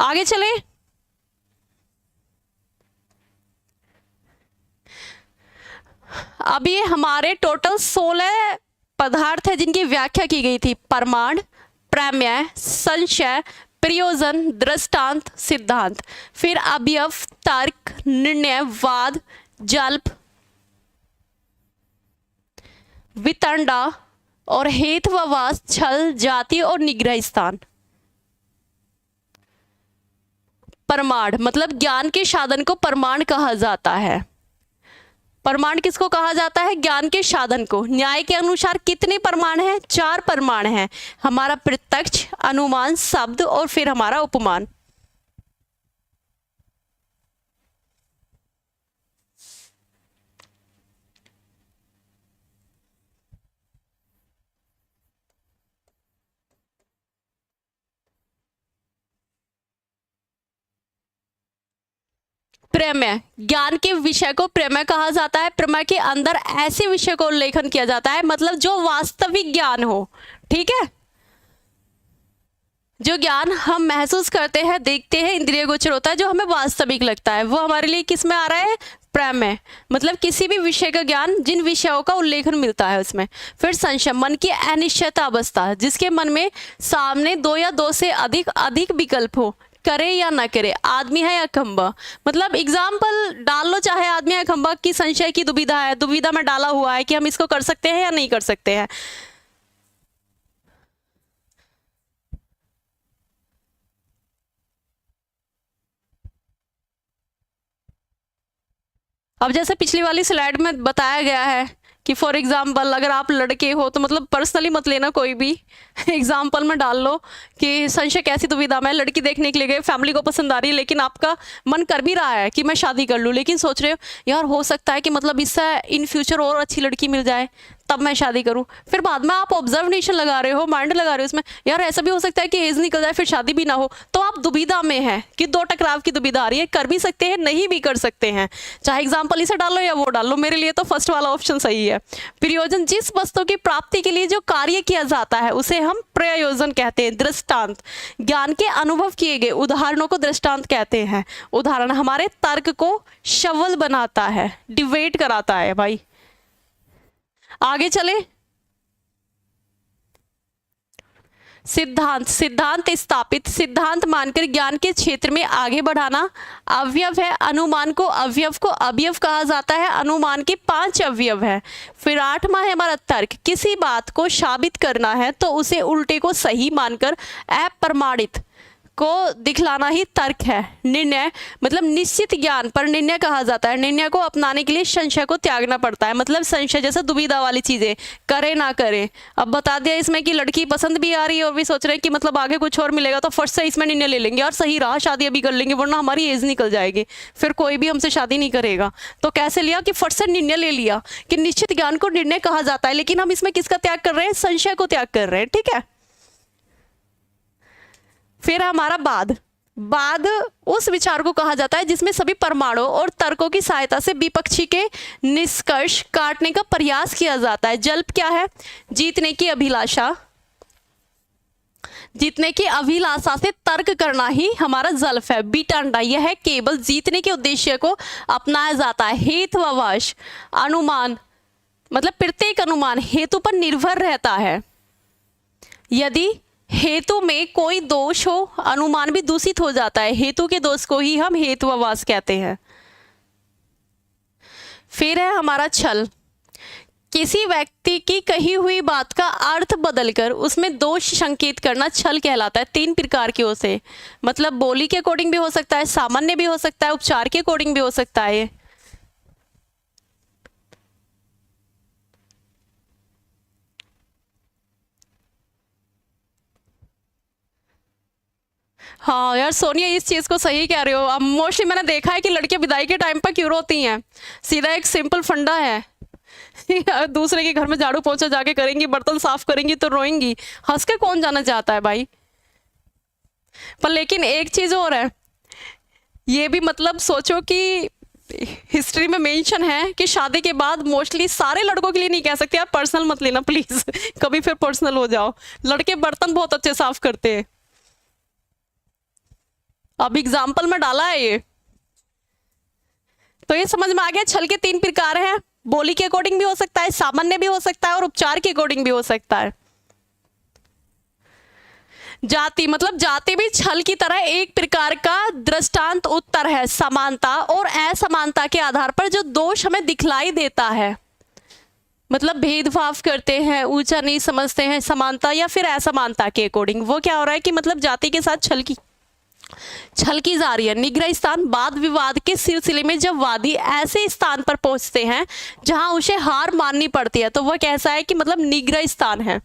आगे चले। अब ये हमारे टोटल 16 पदार्थ है जिनकी व्याख्या की गई थी। प्रमाण, प्रमेय, संशय, प्रयोजन, दृष्टांत, सिद्धांत, फिर अवयव, तर्क, निर्णय, वाद, जल्प, वितंडा और हेतुवाद, छल, जाति और निग्रह स्थान। प्रमाण मतलब ज्ञान के साधन को प्रमाण कहा जाता है। प्रमाण किसको कहा जाता है? ज्ञान के साधन को। न्याय के अनुसार कितने प्रमाण हैं? 4 प्रमाण हैं, हमारा प्रत्यक्ष, अनुमान, शब्द और फिर हमारा उपमान। प्रमेय, ज्ञान के विषय को प्रमेय कहा जाता है। प्रमेय के अंदर ऐसे विषय को उल्लेखन किया जाता है, मतलब जो वास्तविक ज्ञान हो। ठीक है, जो ज्ञान हम महसूस करते हैं, देखते हैं, इंद्रिय गोचर होता है, जो हमें वास्तविक लगता है, वो हमारे लिए किस में आ रहा है? प्रमेय। मतलब किसी भी विषय का ज्ञान, जिन विषयों का उल्लेखन मिलता है उसमें। फिर संशय, मन की अनिश्चित अवस्था, जिसके मन में सामने 2 या 2 से अधिक विकल्प हो। करे या ना करे, आदमी है या खंबा। मतलब एग्जाम्पल डाल लो, चाहे आदमी है खंबा की संशय की दुविधा है, दुविधा में डाला हुआ है कि हम इसको कर सकते हैं या नहीं कर सकते हैं। अब जैसे पिछली वाली स्लाइड में बताया गया है कि फॉर एग्जाम्पल अगर आप लड़के हो तो मतलब पर्सनली मत लेना, कोई भी एग्जाम्पल में डाल लो कि संशय कैसी दुविधा में, लड़की देखने के लिए गए, फैमिली को पसंद आ रही है, लेकिन आपका मन कर भी रहा है कि मैं शादी कर लूँ, लेकिन सोच रहे हो यार हो सकता है कि मतलब इससे इन फ्यूचर और अच्छी लड़की मिल जाए तब मैं शादी करूं। फिर बाद में आप ऑब्जर्वेशन लगा रहे हो, माइंड लगा रहे हो इसमें, यार ऐसा भी हो सकता है कि एज निकल जाए फिर शादी भी ना हो, तो आप दुविधा में हैं कि दो टकराव की दुविधा आ रही है, कर भी सकते हैं नहीं भी कर सकते हैं। चाहे एग्जाम्पल इसे डालो या वो डालो, मेरे लिए तो फर्स्ट वाला ऑप्शन सही है। प्रयोजन, जिस वस्तु की प्राप्ति के लिए जो कार्य किया जाता है उसे हम प्रयोजन कहते हैं। दृष्टांत, ज्ञान के अनुभव किए गए उदाहरणों को दृष्टांत कहते हैं। उदाहरण हमारे तर्क को सबल बनाता है, डिबेट कराता है भाई। आगे चले, सिद्धांत, सिद्धांत स्थापित, सिद्धांत मानकर ज्ञान के क्षेत्र में आगे बढ़ाना। अवयव है, अनुमान को अवयव को अवयव कहा जाता है, अनुमान के 5 अवयव है। फिर 8वां है हमारा तर्क, किसी बात को साबित करना है तो उसे उल्टे को सही मानकर अप्रमाणित को दिखलाना ही तर्क है। निर्णय, मतलब निश्चित ज्ञान पर निर्णय कहा जाता है, निर्णय को अपनाने के लिए संशय को त्यागना पड़ता है। मतलब संशय जैसे दुविधा वाली चीजें, करे ना करे। अब बता दिया इसमें कि लड़की पसंद भी आ रही है और भी सोच रहे हैं कि मतलब आगे कुछ और मिलेगा, तो फर्स्ट से इसमें निर्णय ले लेंगे और सही रहा शादी अभी कर लेंगे वरना हमारी एज निकल जाएगी, फिर कोई भी हमसे शादी नहीं करेगा। तो कैसे लिया कि फर्स्ट से निर्णय ले लिया कि निश्चित ज्ञान को निर्णय कहा जाता है, लेकिन हम इसमें किसका त्याग कर रहे हैं, संशय को त्याग कर रहे हैं, ठीक है। फिर हमारा बाद, बाद उस विचार को कहा जाता है जिसमें सभी प्रमाणों और तर्कों की सहायता से विपक्षी के निष्कर्ष काटने का प्रयास किया जाता है। जल्प क्या है, जीतने की अभिलाषा, जीतने की अभिलाषा से तर्क करना ही हमारा जल्प है। बीटांडा, यह है केवल जीतने के उद्देश्य को अपनाया जाता है। हेतुवाश, अनुमान, मतलब प्रत्येक अनुमान हेतु पर निर्भर रहता है। यदि हेतु में कोई दोष हो अनुमान भी दूषित हो जाता है, हेतु के दोष को ही हम हेतुवास कहते हैं। फिर है हमारा छल, किसी व्यक्ति की कही हुई बात का अर्थ बदलकर उसमें दोष संकेत करना छल कहलाता है। 3 प्रकार की ओर से, मतलब बोली के अकॉर्डिंग भी हो सकता है, सामान्य भी हो सकता है, उपचार के अकॉर्डिंग भी हो सकता है। हाँ यार सोनिया, इस चीज को सही कह रहे हो। अब मोस्टली मैंने देखा है कि लड़कियां विदाई के टाइम पर क्यों रोती हैं, सीधा एक सिंपल फंडा है दूसरे के घर में झाड़ू पोछा जाके करेंगी, बर्तन साफ करेंगी तो रोएंगी, हंस के कौन जाना चाहता है भाई। पर लेकिन एक चीज और है, ये भी मतलब सोचो कि हिस्ट्री में मेंशन है कि शादी के बाद मोस्टली, सारे लड़कों के लिए नहीं कह सकते, आप पर्सनल मत लेना प्लीज कभी फिर पर्सनल हो जाओ, लड़के बर्तन बहुत अच्छे साफ करते हैं। अब एग्जाम्पल में डाला है ये, तो ये समझ में आ गया। छल के 3 प्रकार हैं, बोली के अकॉर्डिंग भी हो सकता है, सामान्य भी हो सकता है और उपचार के अकॉर्डिंग भी हो सकता है। जाति, मतलब जाति भी छल की तरह एक प्रकार का दृष्टांत उत्तर है। समानता और असमानता के आधार पर जो दोष हमें दिखलाई देता है, मतलब भेदभाव करते हैं, ऊंचा नहीं समझते हैं, समानता या फिर असमानता के अकॉर्डिंग, वो क्या हो रहा है कि मतलब जाति के साथ छल की जा रही है। निग्रह स्थान, वाद विवाद के सिलसिले में जब वादी ऐसे स्थान पर पहुंचते हैं जहां उसे हार माननी पड़ती है, तो वह कैसा है कि मतलब निग्रह स्थान है।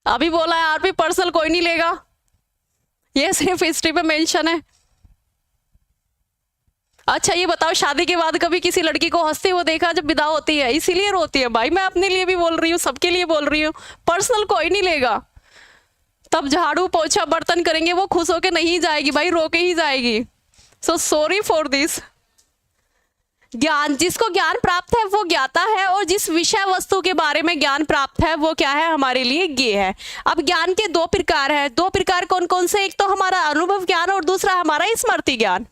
अभी बोला है आरपी पर्सनल कोई नहीं लेगा, ये सिर्फ हिस्ट्री पे मेंशन है। अच्छा ये बताओ, शादी के बाद कभी किसी लड़की को हंसते हुए देखा जब विदा होती है, इसीलिए रोती है भाई। मैं अपने लिए भी बोल रही हूँ, सबके लिए बोल रही हूँ, पर्सनल कोई नहीं लेगा। तब झाड़ू पोछा बर्तन करेंगे, वो खुश होके नहीं जाएगी भाई, रो के ही जाएगी। So sorry for this. ज्ञान, जिसको ज्ञान प्राप्त है वो ज्ञाता है, और जिस विषय वस्तु के बारे में ज्ञान प्राप्त है वो क्या है, हमारे लिए ज्ञेय है। अब ज्ञान के 2 प्रकार है, 2 प्रकार कौन कौन से, एक तो हमारा अनुभव ज्ञान और दूसरा हमारा स्मृति ज्ञान।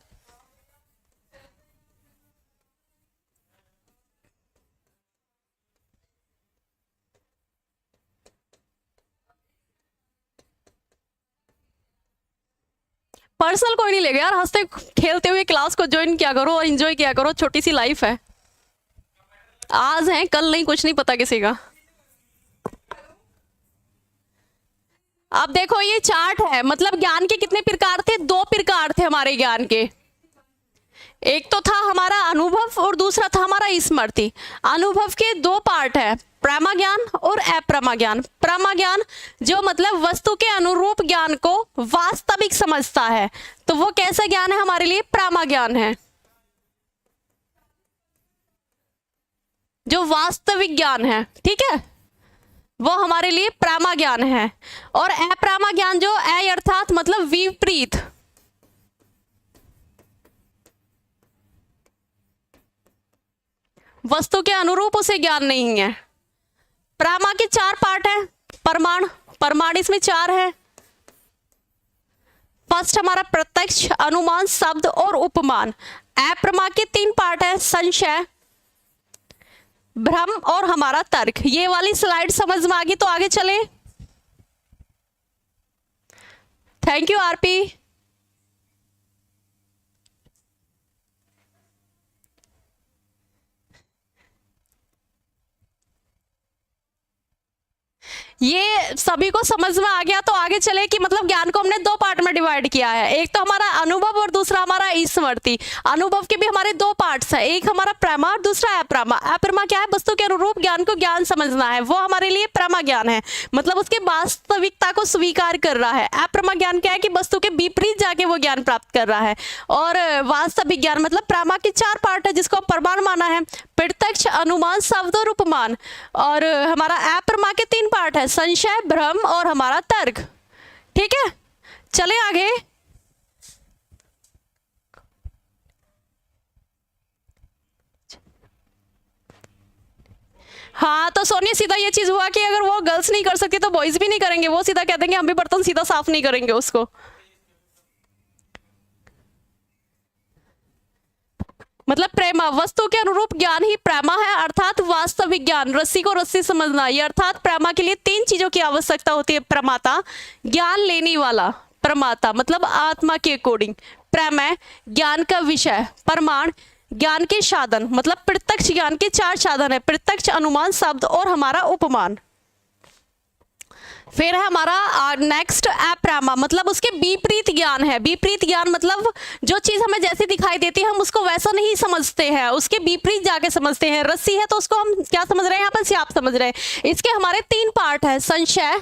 पर्सनल कोई नहीं लेगा यार, हंसते खेलते हुए क्लास को ज्वाइन किया करो और एंजॉय किया करो, छोटी सी लाइफ है, आज है कल नहीं, कुछ नहीं पता किसी का। अब देखो ये चार्ट है, मतलब ज्ञान के कितने प्रकार थे, 2 प्रकार थे हमारे ज्ञान के। एक तो था हमारा अनुभव और दूसरा था हमारा स्मृति। अनुभव के 2 पार्ट है, प्रमा ज्ञान और अप्रमा ज्ञान। प्रमा ज्ञान जो मतलब वस्तु के अनुरूप ज्ञान को वास्तविक समझता है, तो वो कैसा ज्ञान है हमारे लिए, प्रमा ज्ञान है, जो वास्तविक ज्ञान है, ठीक है, वो हमारे लिए प्रमा ज्ञान है। और अप्रमा ज्ञान जो अर्थात मतलब विपरीत, वस्तु के अनुरूप उसे ज्ञान नहीं है। प्रमा के 4 पार्ट हैं, प्रमाण, प्रमाण इसमें 4 है। फर्स्ट हमारा प्रत्यक्ष, अनुमान, शब्द और उपमान। अप्रमा के 3 पार्ट है, संशय, भ्रम और हमारा तर्क। ये वाली स्लाइड समझ में आ गई तो आगे चले। Thank you RP. ये सभी को समझ में आ गया तो आगे चले कि मतलब ज्ञान को हमने 2 पार्ट में डिवाइड किया है, एक तो हमारा अनुभव और दूसरा हमारा स्मृति। अनुभव के भी हमारे 2 पार्ट्स है, एक हमारा प्रमा और दूसरा अप्रमा। अप्रमा क्या है, वस्तु के अनुरूप ज्ञान को ज्ञान समझना है, वो हमारे लिए प्रमा ज्ञान है, मतलब उसके वास्तविकता को स्वीकार कर रहा है। अप्रमा ज्ञान क्या है कि वस्तु के विपरीत जाके वो ज्ञान प्राप्त कर रहा है। और वास्तविक ज्ञान मतलब प्रमा के 4 पार्ट है जिसको प्रमाण माना है, प्रत्यक्ष, अनुमान, शब्द और उपमान। और हमारा अप्रमा के 3 पार्ट है, संशय, भ्रम और हमारा तर्क, ठीक है। चले आगे। हाँ तो सोनिया सीधा ये चीज हुआ कि अगर वो गर्ल्स नहीं कर सकती तो बॉयज भी नहीं करेंगे, वो सीधा कह देंगे हम भी बर्तन सीधा साफ नहीं करेंगे उसको। मतलब प्रेमा, वस्तु के अनुरूप ज्ञान ही प्रेमा है, अर्थात वास्तविक ज्ञान, रस्सी को रस्सी समझना। ये अर्थात प्रेमा के लिए 3 चीजों की आवश्यकता होती है। प्रमाता, ज्ञान लेने वाला, प्रमाता मतलब आत्मा के अकॉर्डिंग, प्रेमय ज्ञान का विषय, प्रमाण ज्ञान के साधन, मतलब प्रत्यक्ष ज्ञान के 4 साधन है, प्रत्यक्ष, अनुमान, शब्द और हमारा उपमान। फिर है हमारा नेक्स्ट अप्रमा, मतलब उसके विपरीत ज्ञान है। विपरीत ज्ञान मतलब जो चीज हमें जैसी दिखाई देती है हम उसको वैसा नहीं समझते हैं, उसके विपरीत जाके समझते हैं। रस्सी है तो उसको हम क्या समझ रहे हैं, यहाँ पर सांप समझ रहे हैं। इसके हमारे 3 पार्ट है, संशय,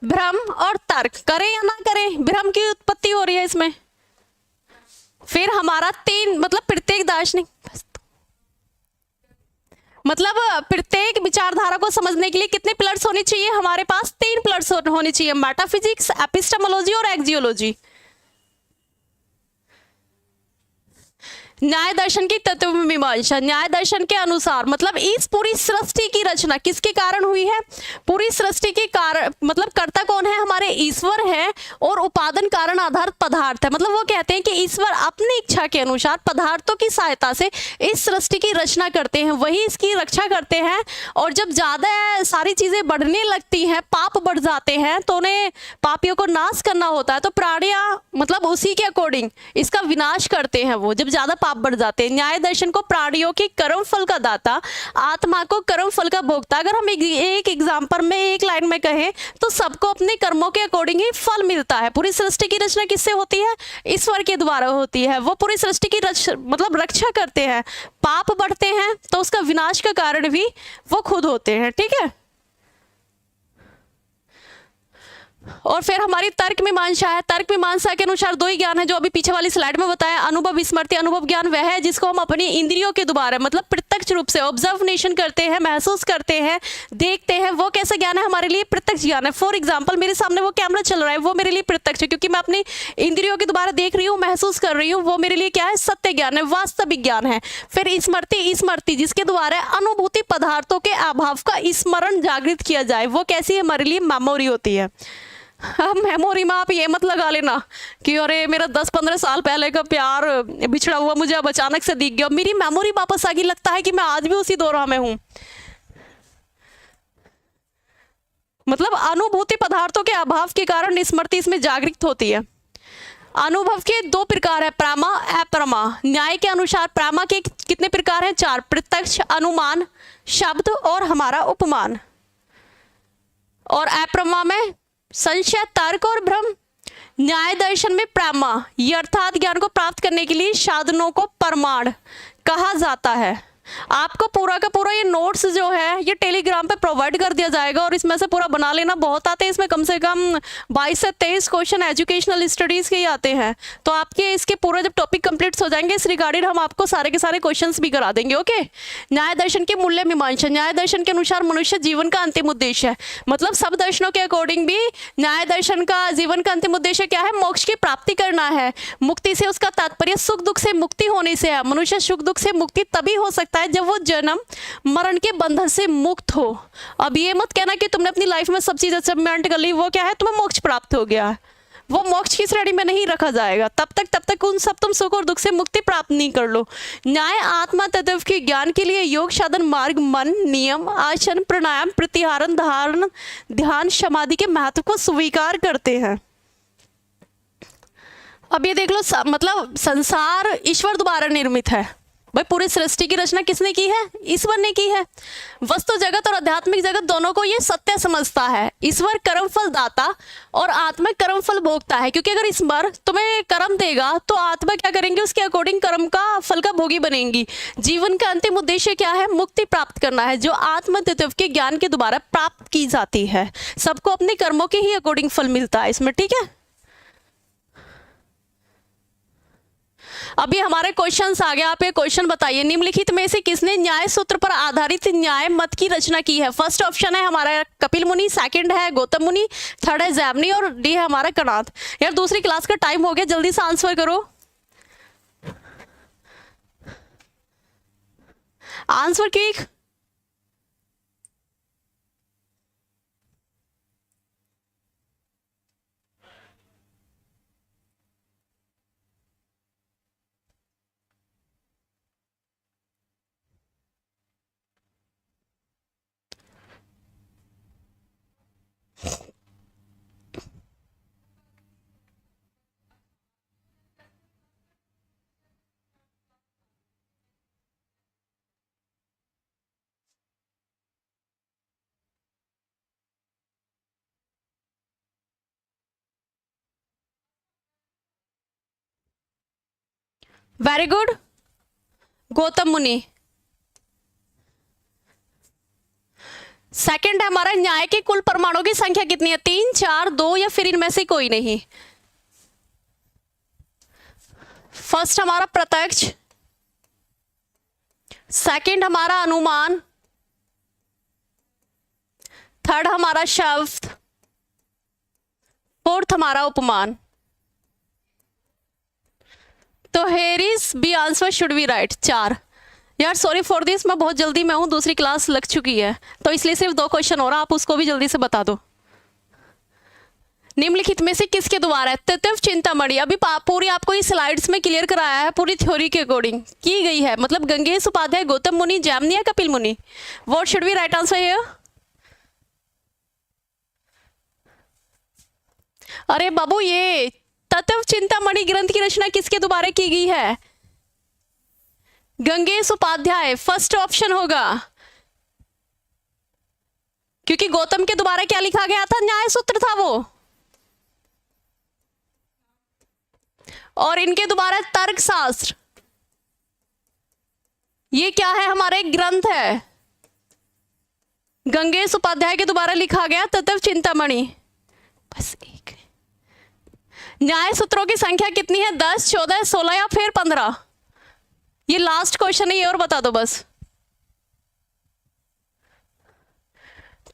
भ्रम और तर्क। करें या ना करें, भ्रम की उत्पत्ति हो रही है इसमें। फिर हमारा 3 मतलब प्रत्येक दार्शनिक, मतलब प्रत्येक विचारधारा को समझने के लिए कितने पिलर्स होने चाहिए हमारे पास, 3 पिलर्स होने चाहिए, मेटाफिजिक्स, एपिस्टेमोलॉजी और एक्जियोलॉजी। न्याय दर्शन की तत्व मीमांसा, न्याय दर्शन के अनुसार मतलब इस पूरी सृष्टि की रचना किसके कारण हुई है, पूरी सृष्टि के कारण मतलब कर्ता कौन है, हमारे ईश्वर है, और उपादान कारण आधार पदार्थ है। मतलब वो कहते हैं कि ईश्वर अपनी इच्छा के अनुसार पदार्थों की सहायता से इस सृष्टि की रचना करते हैं, वही इसकी रक्षा करते हैं। और जब ज्यादा सारी चीजें बढ़ने लगती हैं, पाप बढ़ जाते हैं, तो उन्हें पापियों को नाश करना होता है, तो प्राणियां मतलब उसी के अकॉर्डिंग इसका विनाश करते हैं। वो जब ज्यादा पाप बढ़ जाते हैं, न्याय दर्शन को प्राणियों के कर्म फल का दाता, आत्मा को कर्म फल का भोक्ता। अगर हम एक एग्जाम्पल में, एक लाइन में कहें तो सबको अपने कर्मों के अकॉर्डिंग ही फल मिलता है। पूरी सृष्टि की रचना किससे होती है, ईश्वर के द्वारा होती है। वो पूरी सृष्टि की मतलब रक्षा करते हैं। पाप बढ़ते हैं तो उसका विनाश का कारण भी वो खुद होते हैं, ठीक है। और फिर हमारी तर्क मीमांसा है। तर्क मीमांसा के अनुसार 2 ही ज्ञान है, जो अभी पीछे वाली स्लाइड में बताया। अनुभव, स्मृति। अनुभव ज्ञान वह है जिसको हम अपनी इंद्रियों के द्वारा मतलब प्रत्यक्ष रूप से ऑब्जर्वेशन करते हैं, महसूस करते हैं, देखते हैं। वो कैसा ज्ञान है, हमारे लिए प्रत्यक्ष ज्ञान है। फॉर एग्जाम्पल मेरे सामने वो कैमरा चल रहा है, वो मेरे लिए प्रत्यक्ष है, क्योंकि मैं अपनी इंद्रियों के द्वारा देख रही हूँ, महसूस कर रही हूँ। वो मेरे लिए क्या है, सत्य ज्ञान है, वास्तविक ज्ञान है। फिर स्मृति, स्मृति जिसके द्वारा अनुभूति पदार्थों के अभाव का स्मरण जागृत किया जाए, वो कैसी हमारे लिए मेमोरी होती है। अब मेमोरी में आप ये मत लगा लेना कि अरे मेरा 10-15 साल पहले का प्यार बिछड़ा हुआ मुझे अब अचानक से दिख गया, मेरी मेमोरी वापस आ गई, लगता है कि मैं आज भी उसी दौर में हूं। मतलब अनुभूति पदार्थों के अभाव के कारण स्मृति इसमें जागृत होती है। अनुभव के दो प्रकार है, प्रमा अप्रमा। न्याय के अनुसार प्रमा के कितने प्रकार हैं? 4, प्रत्यक्ष, अनुमान, शब्द और हमारा उपमान। और अप्रमा में संशय, तर्क और भ्रम। न्याय दर्शन में प्रमा यथार्थ ज्ञान को प्राप्त करने के लिए साधनों को प्रमाण कहा जाता है। आपको पूरा का पूरा ये नोट्स जो है ये टेलीग्राम पे प्रोवाइड कर दिया जाएगा और इसमें से पूरा बना लेना। बहुत आते हैं इसमें, कम से कम 22 से 23 क्वेश्चन एजुकेशनल स्टडीज़ के ही आते हैं। तो आपके इसके पूरा जब टॉपिक कंप्लीट हो जाएंगे इस रिगार्डेड हम आपको सारे के सारे क्वेश्चंस भी करा देंगे। ओके। न्याय दर्शन की मूल्य मीमांसा। न्याय दर्शन के अनुसार मनुष्य जीवन का अंतिम उद्देश्य है, मतलब सब दर्शनों के अकॉर्डिंग भी न्याय दर्शन का जीवन का अंतिम उद्देश्य क्या है? मोक्ष की प्राप्ति करना है। मुक्ति से उसका तात्पर्य सुख दुख से मुक्ति होने से है। मनुष्य सुख दुख से मुक्ति तभी हो सकता है जब वो जन्म मरण के बंधन से मुक्त हो। अब ये मत कहना कि तुमने अपनी लाइफ में सब चीज अचीवमेंट कर ली, वो क्या है? तुम्हें मोक्ष प्राप्त हो गया। वो मोक्ष की श्रेणी में नहीं रखा जाएगा तब तक उन सब तुम सुख और दुख से मुक्ति प्राप्त नहीं कर लो। न्याय आत्मा तत्व के ज्ञान के लिए योग साधन मार्ग, मन, नियम, आसन, प्राणायाम, प्रत्याहार, धारण, ध्यान, समाधि के महत्व को स्वीकार करते हैं। अब ये देख लो, मतलब संसार ईश्वर द्वारा निर्मित है। भाई पूरी सृष्टि की रचना किसने की है? ईश्वर ने की है। वस्तु जगत और आध्यात्मिक जगत दोनों को ये सत्य समझता है। ईश्वर कर्म फल दाता और आत्मा कर्म फल भोगता है, क्योंकि अगर ईश्वर तुम्हें कर्म देगा तो आत्मा क्या करेंगे? उसके अकॉर्डिंग कर्म का फल का भोगी बनेंगी। जीवन का अंतिम उद्देश्य क्या है? मुक्ति प्राप्त करना है, जो आत्म तत्व के ज्ञान के द्वारा प्राप्त की जाती है। सबको अपने कर्मों के ही अकॉर्डिंग फल मिलता है इसमें, ठीक है। अभी हमारे क्वेश्चंस आ गए। आप ये क्वेश्चन बताइए, निम्नलिखित में से किसने न्याय सूत्र पर आधारित न्याय मत की रचना की है? फर्स्ट ऑप्शन है हमारा कपिल मुनि, सेकंड है गौतम मुनि, थर्ड है जैमिनी और डी है हमारा कणाद। यार दूसरी क्लास का टाइम हो गया, जल्दी से आंसर करो। Answer quick. Very good, Gautam मुनि। सेकंड है हमारा न्याय के कुल प्रमाणों की संख्या कितनी है? 3, 4, 2 या फिर इनमें से कोई नहीं। फर्स्ट हमारा प्रत्यक्ष, सेकंड हमारा अनुमान, थर्ड हमारा शब्द, फोर्थ हमारा उपमान। तो here is B answer should be right 4। यार सॉरी फॉर दिस, मैं बहुत जल्दी में हूँ, दूसरी क्लास लग चुकी है तो इसलिए सिर्फ 2 क्वेश्चन हो रहा, आप उसको भी जल्दी से बता दो। निम्नलिखित में से किसके द्वारा है? तत्व चिंतामणि। अभी पूरी आपको ये स्लाइड्स में क्लियर कराया है, पूरी थ्योरी के अकॉर्डिंग की गई है। मतलब गंगेश उपाध्याय, गौतम मुनि, जैमिनी या कपिल मुनि? What should be right answer here? अरे बाबू, ये तत्व चिंतामणि ग्रंथ की रचना किसके द्वारा की गई है? गंगेश उपाध्याय फर्स्ट ऑप्शन होगा, क्योंकि गौतम के द्वारा क्या लिखा गया था? न्याय सूत्र था वो, और इनके द्वारा तर्क शास्त्र। ये क्या है? हमारा एक ग्रंथ है, गंगेश उपाध्याय के द्वारा लिखा गया तत्व चिंतामणि। बस एक। न्याय सूत्रों की संख्या कितनी है? 10, 14, 16 या फिर 15? ये लास्ट क्वेश्चन है, ये और बता दो बस।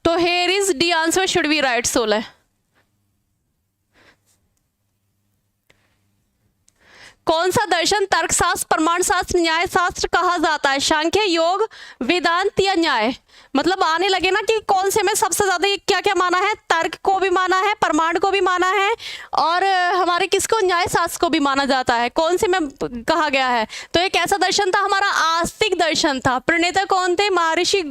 तो here is D answer should be right 16। कौन सा दर्शन तर्कशास्त्र, प्रमाण शास्त्र, न्याय शास्त्र कहा जाता है? सांख्य, योग, वेदांत या न्याय? मतलब आने लगे ना कि कौन से में सबसे ज्यादा क्या क्या माना है? तर्क को भी माना है, प्रमाण को भी माना है, और हमारे किसको? न्याय शास्त्र को भी माना जाता है। कौन से में कहा गया है? तो एक ऐसा दर्शन था हमारा आस्तिक दर्शन था। प्रणेता कौन थे? महर्षि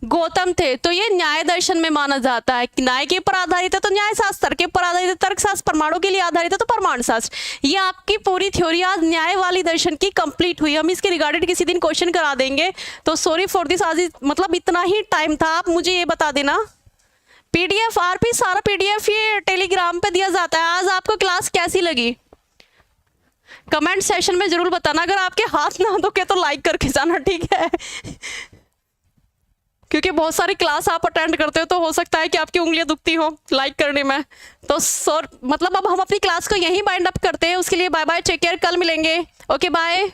गौतम थे, तो ये न्याय दर्शन में माना जाता है। न्याय के ऊपर आधारित है तो न्याय शास्त्र, तर्क के ऊपर आधारित है तर्क शास्त्र, प्रमाणों के लिए आधारित है तो प्रमाण शास्त्र। ये आपकी पूरी थ्योरी आज न्याय वाली दर्शन की कंप्लीट हुई। हम इसके रिगार्डेड किसी दिन क्वेश्चन करा देंगे, तो सॉरी फॉर दिस, आज मतलब इतना ही टाइम था। आप मुझे ये बता देना, पीडीएफ आरपी सारा पीडीएफ ये टेलीग्राम पे दिया जाता है। आज आपको क्लास कैसी लगी कमेंट सेशन में जरूर बताना। अगर आपके हाथ ना दुखे तो लाइक करके जाना, ठीक है? क्योंकि बहुत सारी क्लास आप अटेंड करते हो तो हो सकता है कि आपकी उंगलियां दुखती हो लाइक करने में। तो मतलब अब हम अपनी क्लास को यहीं बाइंड अप करते हैं। उसके लिए बाय बाय, टेक केयर, कल मिलेंगे। Okay bye.